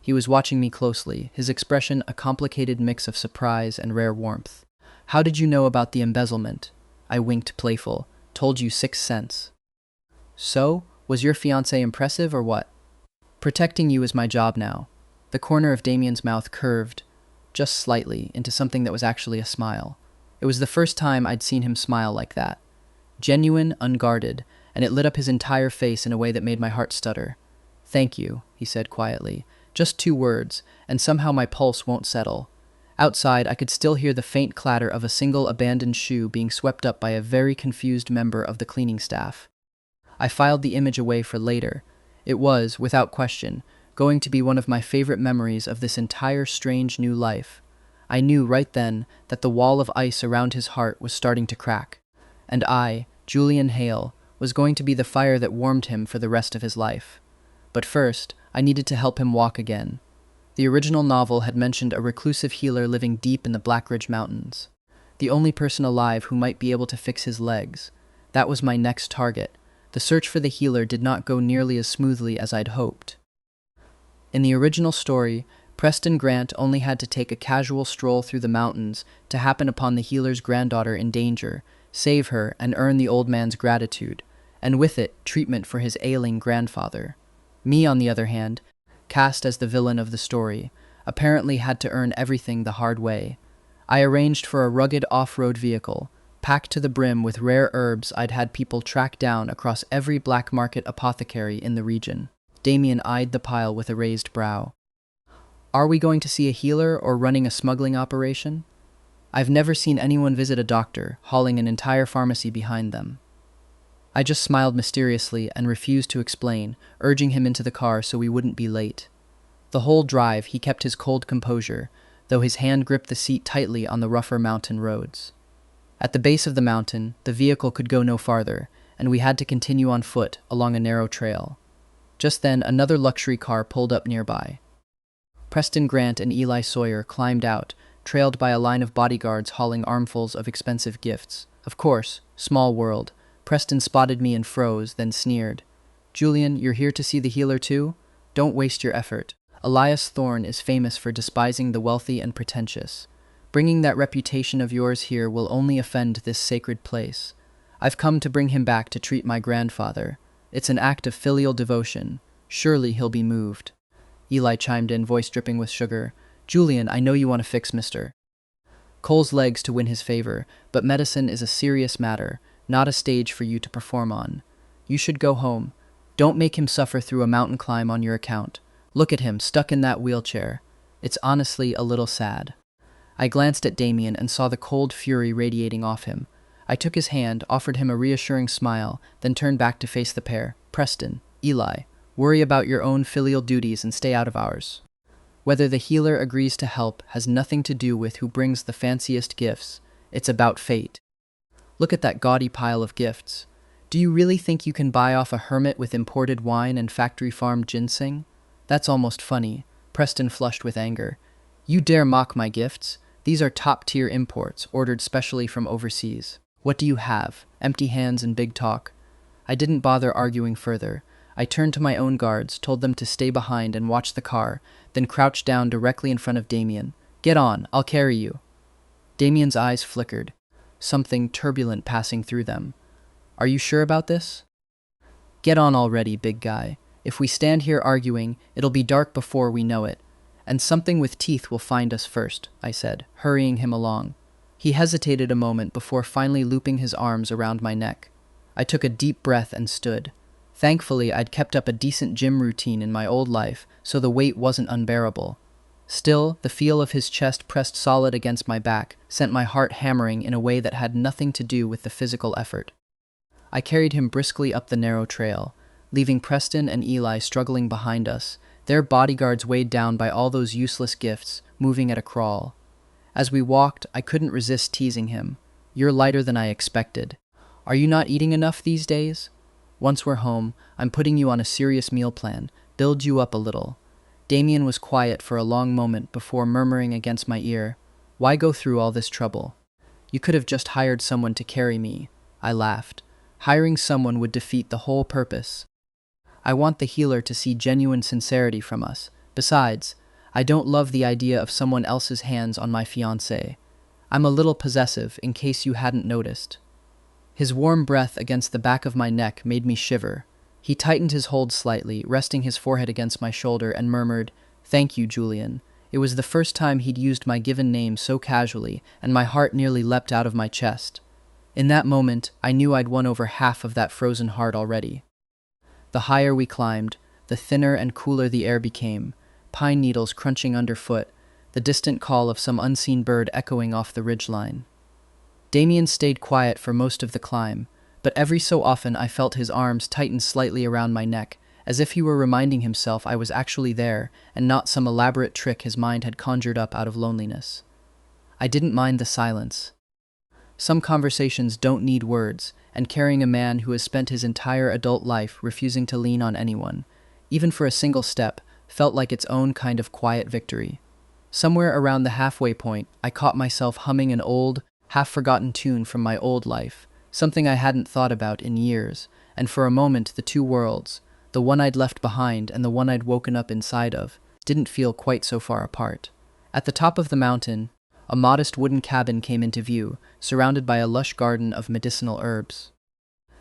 He was watching me closely, his expression a complicated mix of surprise and rare warmth. How did you know about the embezzlement? I winked playful. Told you 6 cents. So, was your fiancé impressive or what? Protecting you is my job now. The corner of Damien's mouth curved, just slightly, into something that was actually a smile. It was the first time I'd seen him smile like that. Genuine, unguarded, and it lit up his entire face in a way that made my heart stutter. Thank you, he said quietly. Just 2 words, and somehow my pulse won't settle. Outside, I could still hear the faint clatter of a single abandoned shoe being swept up by a very confused member of the cleaning staff. I filed the image away for later. It was, without question, going to be one of my favorite memories of this entire strange new life. I knew right then that the wall of ice around his heart was starting to crack, and I, Julian Hale, was going to be the fire that warmed him for the rest of his life. But first, I needed to help him walk again. The original novel had mentioned a reclusive healer living deep in the Black Ridge Mountains. The only person alive who might be able to fix his legs. That was my next target. The search for the healer did not go nearly as smoothly as I'd hoped. In the original story, Preston Grant only had to take a casual stroll through the mountains to happen upon the healer's granddaughter in danger, save her, and earn the old man's gratitude, and with it, treatment for his ailing grandfather. Me, on the other hand, cast as the villain of the story, apparently had to earn everything the hard way. I arranged for a rugged off-road vehicle, packed to the brim with rare herbs I'd had people track down across every black market apothecary in the region. Damien eyed the pile with a raised brow. Are we going to see a healer or running a smuggling operation? I've never seen anyone visit a doctor, hauling an entire pharmacy behind them. I just smiled mysteriously and refused to explain, urging him into the car so we wouldn't be late. The whole drive he kept his cold composure, though his hand gripped the seat tightly on the rougher mountain roads. At the base of the mountain, the vehicle could go no farther, and we had to continue on foot along a narrow trail. Just then, another luxury car pulled up nearby. Preston Grant and Eli Sawyer climbed out, trailed by a line of bodyguards hauling armfuls of expensive gifts. Of course, small world. Preston spotted me and froze, then sneered. Julian, you're here to see the healer too? Don't waste your effort. Elias Thorne is famous for despising the wealthy and pretentious. Bringing that reputation of yours here will only offend this sacred place. I've come to bring him back to treat my grandfather. It's an act of filial devotion. Surely he'll be moved. Eli chimed in, voice dripping with sugar. Julian, I know you want to fix Mr. Cole's legs to win his favor, but medicine is a serious matter, not a stage for you to perform on. You should go home. Don't make him suffer through a mountain climb on your account. Look at him, stuck in that wheelchair. It's honestly a little sad. I glanced at Damien and saw the cold fury radiating off him. I took his hand, offered him a reassuring smile, then turned back to face the pair. Preston, Eli, worry about your own filial duties and stay out of ours. Whether the healer agrees to help has nothing to do with who brings the fanciest gifts. It's about fate. Look at that gaudy pile of gifts. Do you really think you can buy off a hermit with imported wine and factory-farmed ginseng? That's almost funny. Preston flushed with anger. You dare mock my gifts? These are top-tier imports, ordered specially from overseas. What do you have? Empty hands and big talk. I didn't bother arguing further. I turned to my own guards, told them to stay behind and watch the car, then crouched down directly in front of Damien. Get on, I'll carry you. Damien's eyes flickered, something turbulent passing through them. Are you sure about this? Get on already, big guy. If we stand here arguing, it'll be dark before we know it. And something with teeth will find us first, I said, hurrying him along. He hesitated a moment before finally looping his arms around my neck. I took a deep breath and stood. Thankfully, I'd kept up a decent gym routine in my old life, so the weight wasn't unbearable. Still, the feel of his chest pressed solid against my back sent my heart hammering in a way that had nothing to do with the physical effort. I carried him briskly up the narrow trail, leaving Preston and Eli struggling behind us, their bodyguards weighed down by all those useless gifts, moving at a crawl. As we walked, I couldn't resist teasing him. You're lighter than I expected. Are you not eating enough these days? Once we're home, I'm putting you on a serious meal plan, build you up a little. Damien was quiet for a long moment before murmuring against my ear, Why go through all this trouble? You could have just hired someone to carry me. I laughed. Hiring someone would defeat the whole purpose. I want the healer to see genuine sincerity from us. Besides, I don't love the idea of someone else's hands on my fiancée. I'm a little possessive, in case you hadn't noticed. His warm breath against the back of my neck made me shiver. He tightened his hold slightly, resting his forehead against my shoulder, and murmured, Thank you, Julian. It was the first time he'd used my given name so casually, and my heart nearly leapt out of my chest. In that moment, I knew I'd won over half of that frozen heart already. The higher we climbed, the thinner and cooler the air became, pine needles crunching underfoot, the distant call of some unseen bird echoing off the ridgeline. Damien stayed quiet for most of the climb, but every so often I felt his arms tighten slightly around my neck, as if he were reminding himself I was actually there and not some elaborate trick his mind had conjured up out of loneliness. I didn't mind the silence. Some conversations don't need words, and carrying a man who has spent his entire adult life refusing to lean on anyone, even for a single step, felt like its own kind of quiet victory. Somewhere around the halfway point, I caught myself humming an old, half-forgotten tune from my old life, something I hadn't thought about in years, and for a moment the two worlds, the one I'd left behind and the one I'd woken up inside of, didn't feel quite so far apart. At the top of the mountain, a modest wooden cabin came into view, surrounded by a lush garden of medicinal herbs.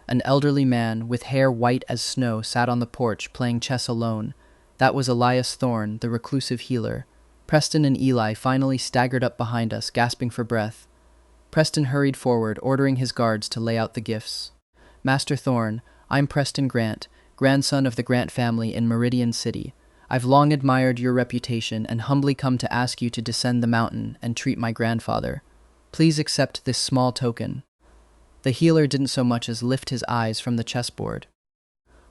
An elderly man, with hair white as snow, sat on the porch playing chess alone. That was Elias Thorne, the reclusive healer. Preston and Eli finally staggered up behind us, gasping for breath. Preston hurried forward, ordering his guards to lay out the gifts. Master Thorne, I'm Preston Grant, grandson of the Grant family in Meridian City. I've long admired your reputation and humbly come to ask you to descend the mountain and treat my grandfather. Please accept this small token. The healer didn't so much as lift his eyes from the chessboard.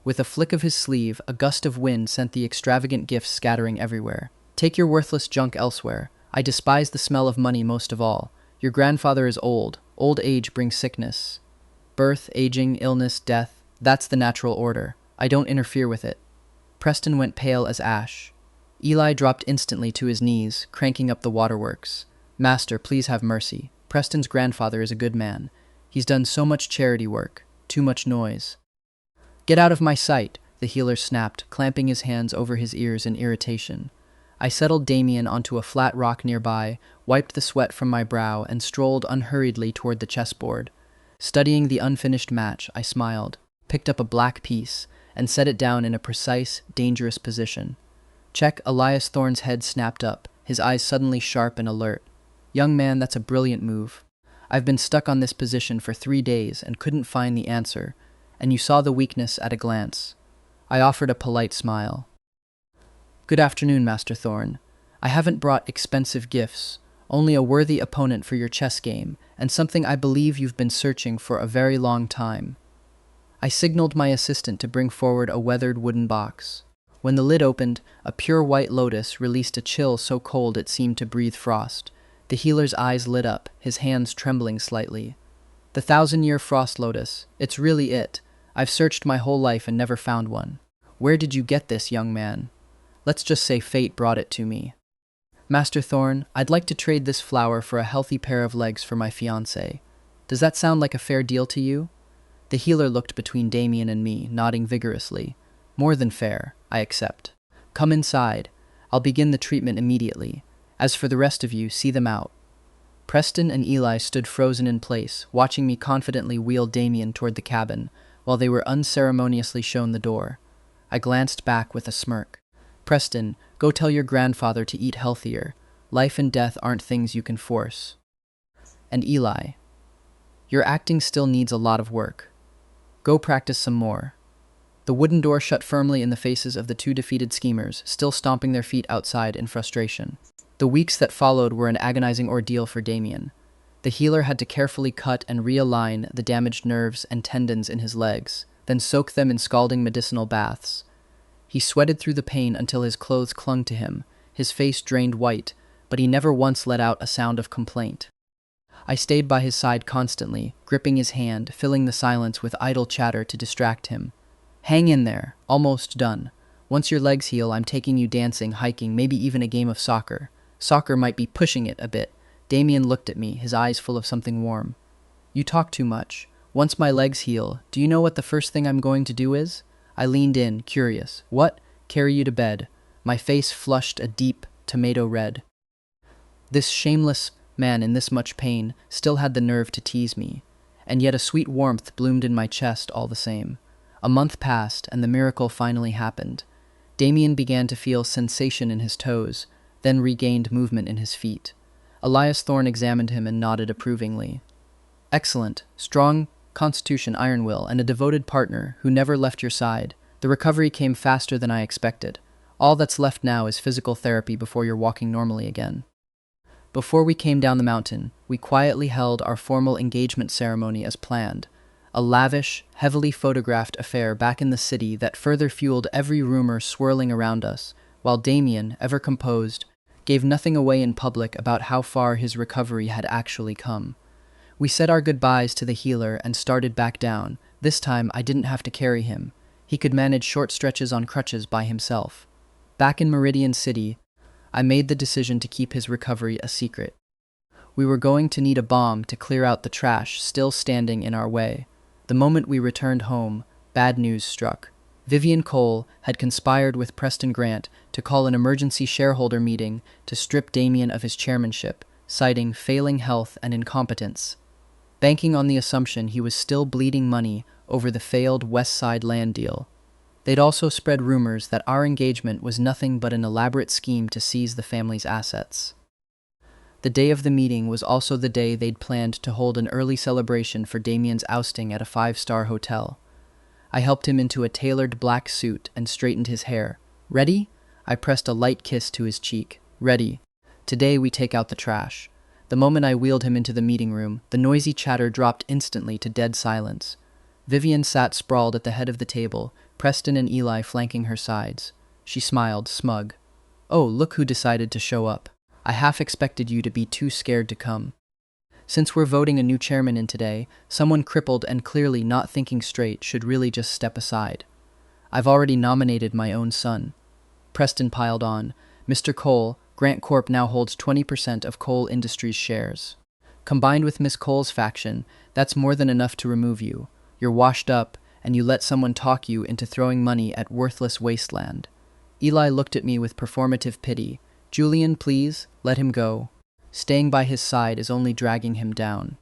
With a flick of his sleeve, a gust of wind sent the extravagant gifts scattering everywhere. Take your worthless junk elsewhere. I despise the smell of money most of all. Your grandfather is old. Old age brings sickness. Birth, aging, illness, death, that's the natural order. I don't interfere with it. Preston went pale as ash. Eli dropped instantly to his knees, cranking up the waterworks. Master, please have mercy. Preston's grandfather is a good man. He's done so much charity work. Too much noise. Get out of my sight, the healer snapped, clamping his hands over his ears in irritation. I settled Damien onto a flat rock nearby, wiped the sweat from my brow, and strolled unhurriedly toward the chessboard. Studying the unfinished match, I smiled, picked up a black piece, and set it down in a precise, dangerous position. Check. Elias Thorne's head snapped up, his eyes suddenly sharp and alert. Young man, that's a brilliant move. I've been stuck on this position for 3 days and couldn't find the answer, and you saw the weakness at a glance. I offered a polite smile. Good afternoon, Master Thorne. I haven't brought expensive gifts, only a worthy opponent for your chess game, and something I believe you've been searching for a very long time. I signaled my assistant to bring forward a weathered wooden box. When the lid opened, a pure white lotus released a chill so cold it seemed to breathe frost. The healer's eyes lit up, his hands trembling slightly. The 1,000-year frost lotus, it's really it. I've searched my whole life and never found one. Where did you get this, young man? Let's just say fate brought it to me. Master Thorn, I'd like to trade this flower for a healthy pair of legs for my fiancée. Does that sound like a fair deal to you? The healer looked between Damien and me, nodding vigorously. More than fair, I accept. Come inside. I'll begin the treatment immediately. As for the rest of you, see them out. Preston and Eli stood frozen in place, watching me confidently wheel Damien toward the cabin, while they were unceremoniously shown the door. I glanced back with a smirk. Preston, go tell your grandfather to eat healthier. Life and death aren't things you can force. And Eli, your acting still needs a lot of work. Go practice some more. The wooden door shut firmly in the faces of the two defeated schemers, still stomping their feet outside in frustration. The weeks that followed were an agonizing ordeal for Damien. The healer had to carefully cut and realign the damaged nerves and tendons in his legs, then soak them in scalding medicinal baths. He sweated through the pain until his clothes clung to him, his face drained white, but he never once let out a sound of complaint. I stayed by his side constantly, gripping his hand, filling the silence with idle chatter to distract him. Hang in there, almost done. Once your legs heal, I'm taking you dancing, hiking, maybe even a game of soccer. Soccer might be pushing it a bit. Damien looked at me, his eyes full of something warm. You talk too much. Once my legs heal, do you know what the first thing I'm going to do is? I leaned in, curious. What? Carry you to bed. My face flushed a deep tomato red. This shameless man in this much pain still had the nerve to tease me, and yet a sweet warmth bloomed in my chest all the same. A month passed, and the miracle finally happened. Damien began to feel sensation in his toes, then regained movement in his feet. Elias Thorne examined him and nodded approvingly. Excellent. Strong constitution, iron will, and a devoted partner who never left your side. The recovery came faster than I expected. All that's left now is physical therapy before you're walking normally again. Before we came down the mountain, we quietly held our formal engagement ceremony as planned. A lavish, heavily photographed affair back in the city that further fueled every rumor swirling around us, while Damien, ever composed, gave nothing away in public about how far his recovery had actually come. We said our goodbyes to the healer and started back down. This time I didn't have to carry him. He could manage short stretches on crutches by himself. Back in Meridian City, I made the decision to keep his recovery a secret. We were going to need a bomb to clear out the trash still standing in our way. The moment we returned home, bad news struck. Vivian Cole had conspired with Preston Grant to call an emergency shareholder meeting to strip Damien of his chairmanship, citing failing health and incompetence. Banking on the assumption he was still bleeding money over the failed West Side land deal. They'd also spread rumors that our engagement was nothing but an elaborate scheme to seize the family's assets. The day of the meeting was also the day they'd planned to hold an early celebration for Damien's ousting at a 5-star hotel. I helped him into a tailored black suit and straightened his hair. Ready? I pressed a light kiss to his cheek. Ready. Today we take out the trash. The moment I wheeled him into the meeting room, the noisy chatter dropped instantly to dead silence. Vivian sat sprawled at the head of the table, Preston and Eli flanking her sides. She smiled, smug. Oh, look who decided to show up. I half expected you to be too scared to come. Since we're voting a new chairman in today, someone crippled and clearly not thinking straight should really just step aside. I've already nominated my own son. Preston piled on. Mr. Cole, Grant Corp now holds 20% of Cole Industries shares. Combined with Miss Cole's faction, that's more than enough to remove you. You're washed up, and you let someone talk you into throwing money at worthless wasteland. Eli looked at me with performative pity. Julian, please, let him go. Staying by his side is only dragging him down.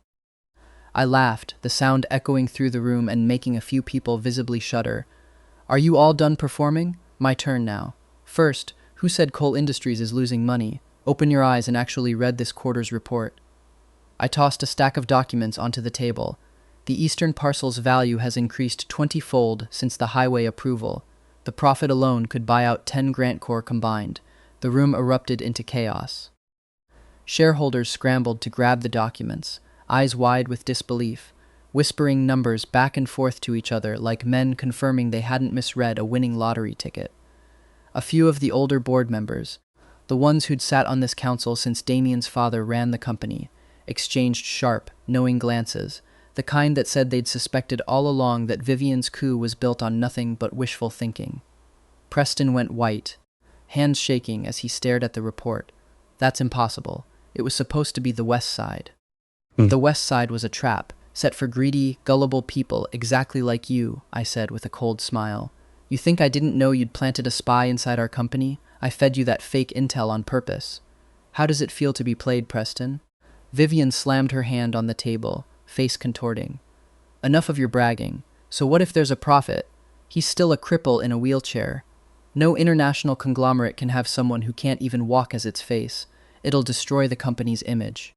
I laughed, the sound echoing through the room and making a few people visibly shudder. Are you all done performing? My turn now. First, who said Cole Industries is losing money? Open your eyes and actually read this quarter's report. I tossed a stack of documents onto the table. The Eastern parcel's value has increased 20-fold since the highway approval. The profit alone could buy out 10 Grant Corps combined. The room erupted into chaos. Shareholders scrambled to grab the documents, eyes wide with disbelief, whispering numbers back and forth to each other like men confirming they hadn't misread a winning lottery ticket. A few of the older board members, the ones who'd sat on this council since Damien's father ran the company, exchanged sharp, knowing glances, the kind that said they'd suspected all along that Vivian's coup was built on nothing but wishful thinking. Preston went white. hands shaking as he stared at the report. That's impossible. It was supposed to be the West Side. The West Side was a trap, set for greedy, gullible people exactly like you, I said with a cold smile. You think I didn't know you'd planted a spy inside our company? I fed you that fake intel on purpose. How does it feel to be played, Preston? Vivian slammed her hand on the table, face contorting. Enough of your bragging. So what if there's a prophet? He's still a cripple in a wheelchair. No international conglomerate can have someone who can't even walk as its face. It'll destroy the company's image.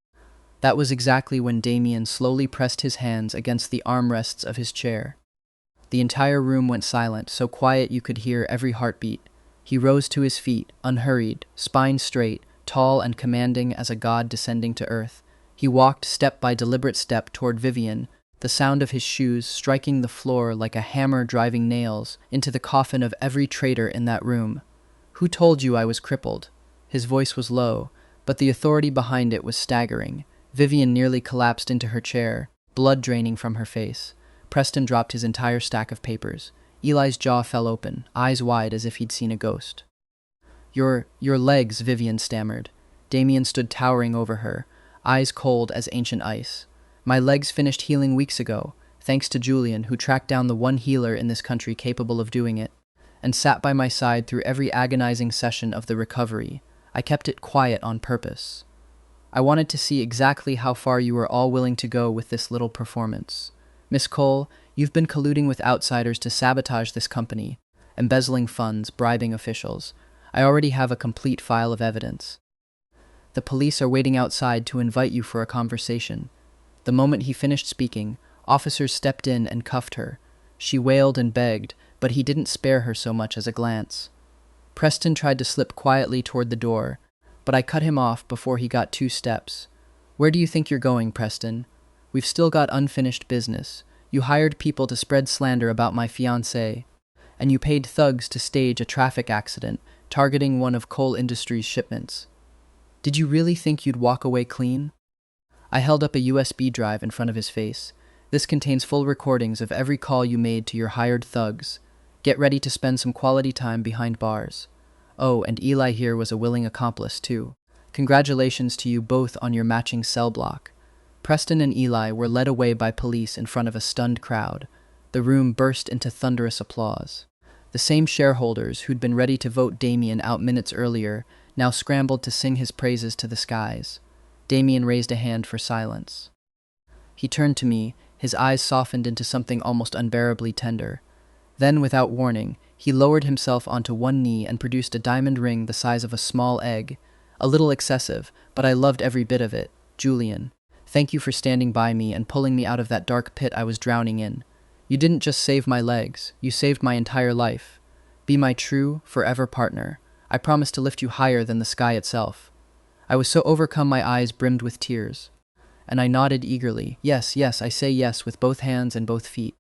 That was exactly when Damien slowly pressed his hands against the armrests of his chair. The entire room went silent, so quiet you could hear every heartbeat. He rose to his feet, unhurried, spine straight, tall and commanding as a god descending to earth. He walked step by deliberate step toward Vivian, the sound of his shoes striking the floor like a hammer driving nails into the coffin of every traitor in that room. Who told you I was crippled? His voice was low, but the authority behind it was staggering. Vivian nearly collapsed into her chair, blood draining from her face. Preston dropped his entire stack of papers. Eli's jaw fell open, eyes wide as if he'd seen a ghost. Your legs, Vivian stammered. Damien stood towering over her, eyes cold as ancient ice. My legs finished healing weeks ago, thanks to Julian, who tracked down the one healer in this country capable of doing it, and sat by my side through every agonizing session of the recovery. I kept it quiet on purpose. I wanted to see exactly how far you were all willing to go with this little performance. Miss Cole, you've been colluding with outsiders to sabotage this company, embezzling funds, bribing officials. I already have a complete file of evidence. The police are waiting outside to invite you for a conversation. The moment he finished speaking, officers stepped in and cuffed her. She wailed and begged, but he didn't spare her so much as a glance. Preston tried to slip quietly toward the door, but I cut him off before he got 2 steps. Where do you think you're going, Preston? We've still got unfinished business. You hired people to spread slander about my fiancée, and you paid thugs to stage a traffic accident targeting one of Coal Industries' shipments. Did you really think you'd walk away clean? I held up a USB drive in front of his face. This contains full recordings of every call you made to your hired thugs. Get ready to spend some quality time behind bars. Oh, and Eli here was a willing accomplice, too. Congratulations to you both on your matching cell block. Preston and Eli were led away by police in front of a stunned crowd. The room burst into thunderous applause. The same shareholders who'd been ready to vote Damien out minutes earlier now scrambled to sing his praises to the skies. Damien raised a hand for silence. He turned to me, his eyes softened into something almost unbearably tender. Then, without warning, he lowered himself onto one knee and produced a diamond ring the size of a small egg. A little excessive, but I loved every bit of it. Julian, thank you for standing by me and pulling me out of that dark pit I was drowning in. You didn't just save my legs, you saved my entire life. Be my true, forever partner. I promise to lift you higher than the sky itself. I was so overcome my eyes brimmed with tears. And I nodded eagerly. Yes, yes, I say yes with both hands and both feet.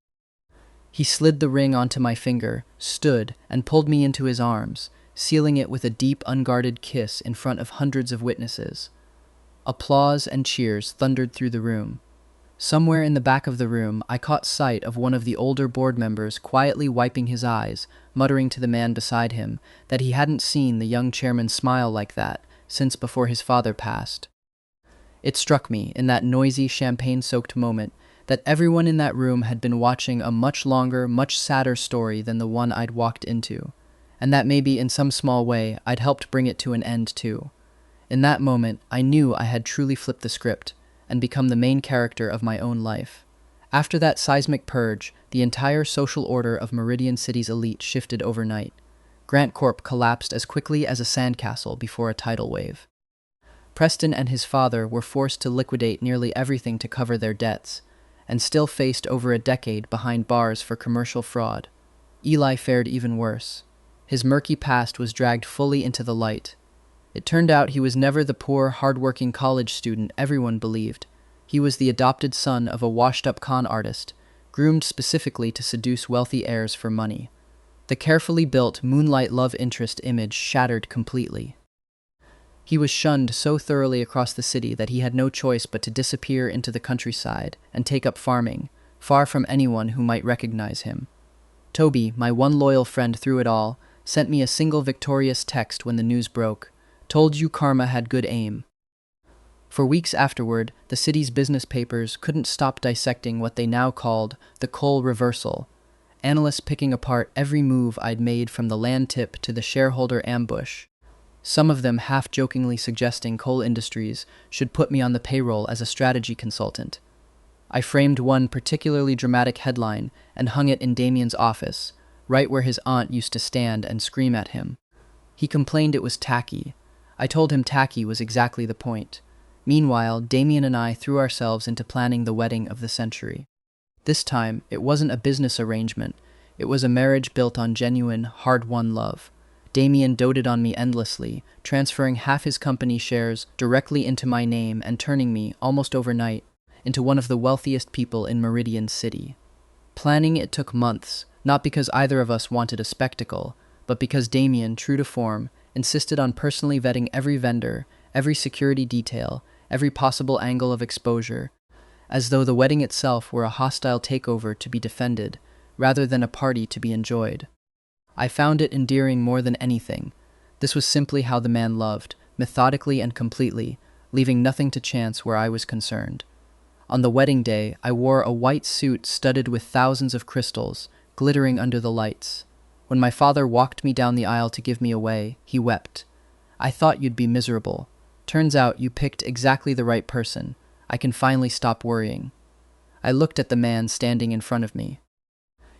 He slid the ring onto my finger, stood, and pulled me into his arms, sealing it with a deep, unguarded kiss in front of hundreds of witnesses. Applause and cheers thundered through the room. Somewhere in the back of the room, I caught sight of one of the older board members quietly wiping his eyes, muttering to the man beside him that he hadn't seen the young chairman smile like that since before his father passed. It struck me, in that noisy, champagne-soaked moment, that everyone in that room had been watching a much longer, much sadder story than the one I'd walked into, and that maybe in some small way I'd helped bring it to an end too. In that moment, I knew I had truly flipped the script and become the main character of my own life. After that seismic purge, the entire social order of Meridian City's elite shifted overnight. Grant Corp collapsed as quickly as a sandcastle before a tidal wave. Preston and his father were forced to liquidate nearly everything to cover their debts, and still faced over a decade behind bars for commercial fraud. Eli fared even worse. His murky past was dragged fully into the light. It turned out he was never the poor, hard-working college student everyone believed. He was the adopted son of a washed-up con artist, groomed specifically to seduce wealthy heirs for money. The carefully built moonlight love interest image shattered completely. He was shunned so thoroughly across the city that he had no choice but to disappear into the countryside and take up farming, far from anyone who might recognize him. Toby, my one loyal friend through it all, sent me a single victorious text when the news broke. Told you karma had good aim. For weeks afterward, the city's business papers couldn't stop dissecting what they now called the Cole reversal, analysts picking apart every move I'd made from the land tip to the shareholder ambush, some of them half-jokingly suggesting Cole Industries should put me on the payroll as a strategy consultant. I framed one particularly dramatic headline and hung it in Damien's office, right where his aunt used to stand and scream at him. He complained it was tacky. I told him tacky was exactly the point. Meanwhile, Damien and I threw ourselves into planning the wedding of the century. This time, it wasn't a business arrangement. It was a marriage built on genuine, hard-won love. Damien doted on me endlessly, transferring half his company shares directly into my name and turning me, almost overnight, into one of the wealthiest people in Meridian City. Planning it took months, not because either of us wanted a spectacle, but because Damien, true to form, insisted on personally vetting every vendor, every security detail, every possible angle of exposure, as though the wedding itself were a hostile takeover to be defended, rather than a party to be enjoyed. I found it endearing more than anything. This was simply how the man loved, methodically and completely, leaving nothing to chance where I was concerned. On the wedding day, I wore a white suit studded with thousands of crystals, glittering under the lights. When my father walked me down the aisle to give me away, he wept. "I thought you'd be miserable. Turns out you picked exactly the right person. I can finally stop worrying." I looked at the man standing in front of me.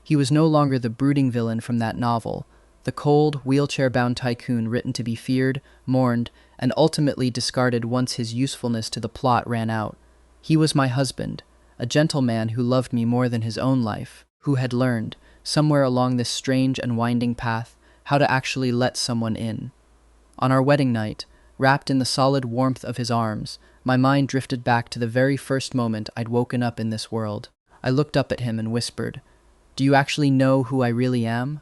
He was no longer the brooding villain from that novel, the cold, wheelchair-bound tycoon written to be feared, mourned, and ultimately discarded once his usefulness to the plot ran out. He was my husband, a gentleman who loved me more than his own life, who had learned, somewhere along this strange and winding path, how to actually let someone in. On our wedding night, wrapped in the solid warmth of his arms, my mind drifted back to the very first moment I'd woken up in this world. I looked up at him and whispered, "Do you actually know who I really am?"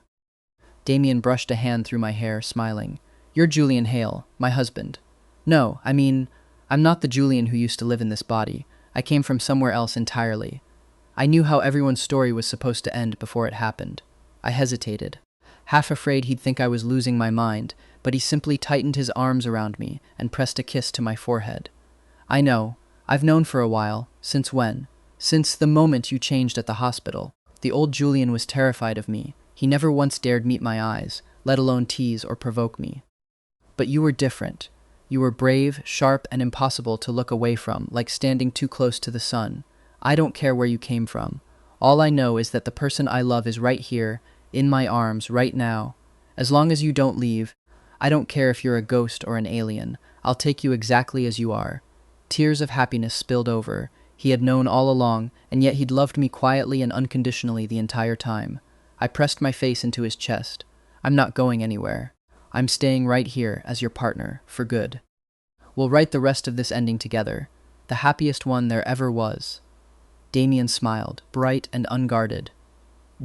Damien brushed a hand through my hair, smiling. "You're Julian Hale, my husband." "No, I mean, I'm not the Julian who used to live in this body. I came from somewhere else entirely." I knew how everyone's story was supposed to end before it happened. I hesitated, half afraid he'd think I was losing my mind, but he simply tightened his arms around me and pressed a kiss to my forehead. "I know. I've known for a while. Since when? Since the moment you changed at the hospital. The old Julian was terrified of me. He never once dared meet my eyes, let alone tease or provoke me. But you were different. You were brave, sharp, and impossible to look away from, like standing too close to the sun. I don't care where you came from. All I know is that the person I love is right here, in my arms, right now. As long as you don't leave, I don't care if you're a ghost or an alien. I'll take you exactly as you are." Tears of happiness spilled over. He had known all along, and yet he'd loved me quietly and unconditionally the entire time. I pressed my face into his chest. "I'm not going anywhere. I'm staying right here as your partner, for good. We'll write the rest of this ending together, the happiest one there ever was." Damien smiled, bright and unguarded.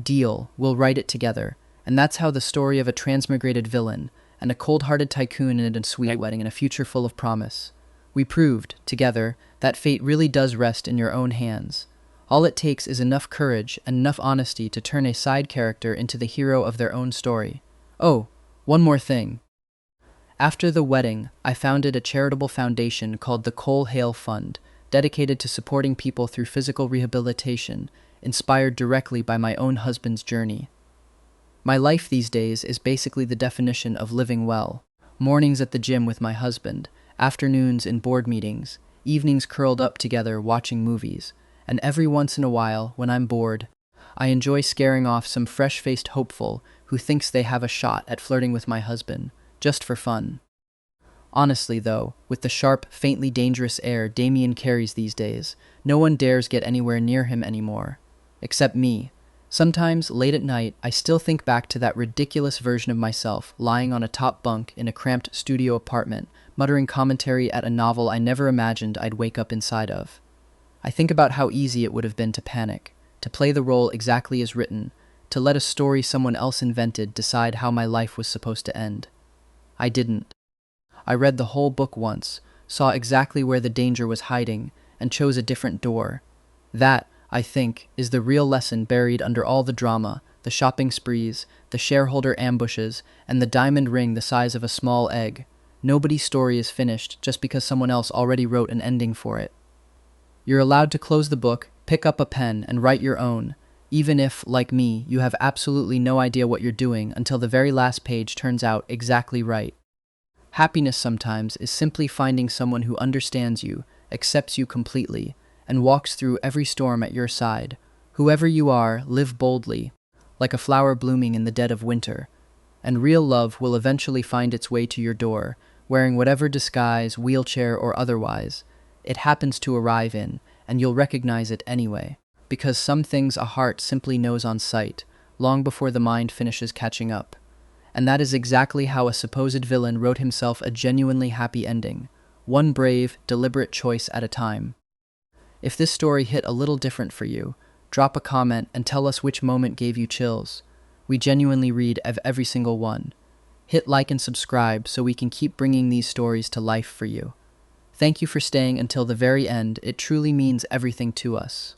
"Deal, we'll write it together." And that's how the story of a transmigrated villain and a cold-hearted tycoon ended a sweet wedding in a future full of promise. We proved, together, that fate really does rest in your own hands. All it takes is enough courage and enough honesty to turn a side character into the hero of their own story. Oh, one more thing. After the wedding, I founded a charitable foundation called the Cole Hale Fund, dedicated to supporting people through physical rehabilitation, inspired directly by my own husband's journey. My life these days is basically the definition of living well. Mornings at the gym with my husband, afternoons in board meetings, evenings curled up together watching movies, and every once in a while, when I'm bored, I enjoy scaring off some fresh-faced hopeful who thinks they have a shot at flirting with my husband, just for fun. Honestly, though, with the sharp, faintly dangerous air Damien carries these days, no one dares get anywhere near him anymore. Except me. Sometimes, late at night, I still think back to that ridiculous version of myself lying on a top bunk in a cramped studio apartment, muttering commentary at a novel I never imagined I'd wake up inside of. I think about how easy it would have been to panic, to play the role exactly as written, to let a story someone else invented decide how my life was supposed to end. I didn't. I read the whole book once, saw exactly where the danger was hiding, and chose a different door. That, I think, is the real lesson buried under all the drama, the shopping sprees, the shareholder ambushes, and the diamond ring the size of a small egg. Nobody's story is finished just because someone else already wrote an ending for it. You're allowed to close the book, pick up a pen, and write your own, even if, like me, you have absolutely no idea what you're doing until the very last page turns out exactly right. Happiness sometimes is simply finding someone who understands you, accepts you completely, and walks through every storm at your side. Whoever you are, live boldly, like a flower blooming in the dead of winter, and real love will eventually find its way to your door, wearing whatever disguise, wheelchair or otherwise, it happens to arrive in, and you'll recognize it anyway. Because some things a heart simply knows on sight, long before the mind finishes catching up. And that is exactly how a supposed villain wrote himself a genuinely happy ending, one brave, deliberate choice at a time. If this story hit a little different for you, drop a comment and tell us which moment gave you chills. We genuinely read every single one. Hit like and subscribe so we can keep bringing these stories to life for you. Thank you for staying until the very end. It truly means everything to us.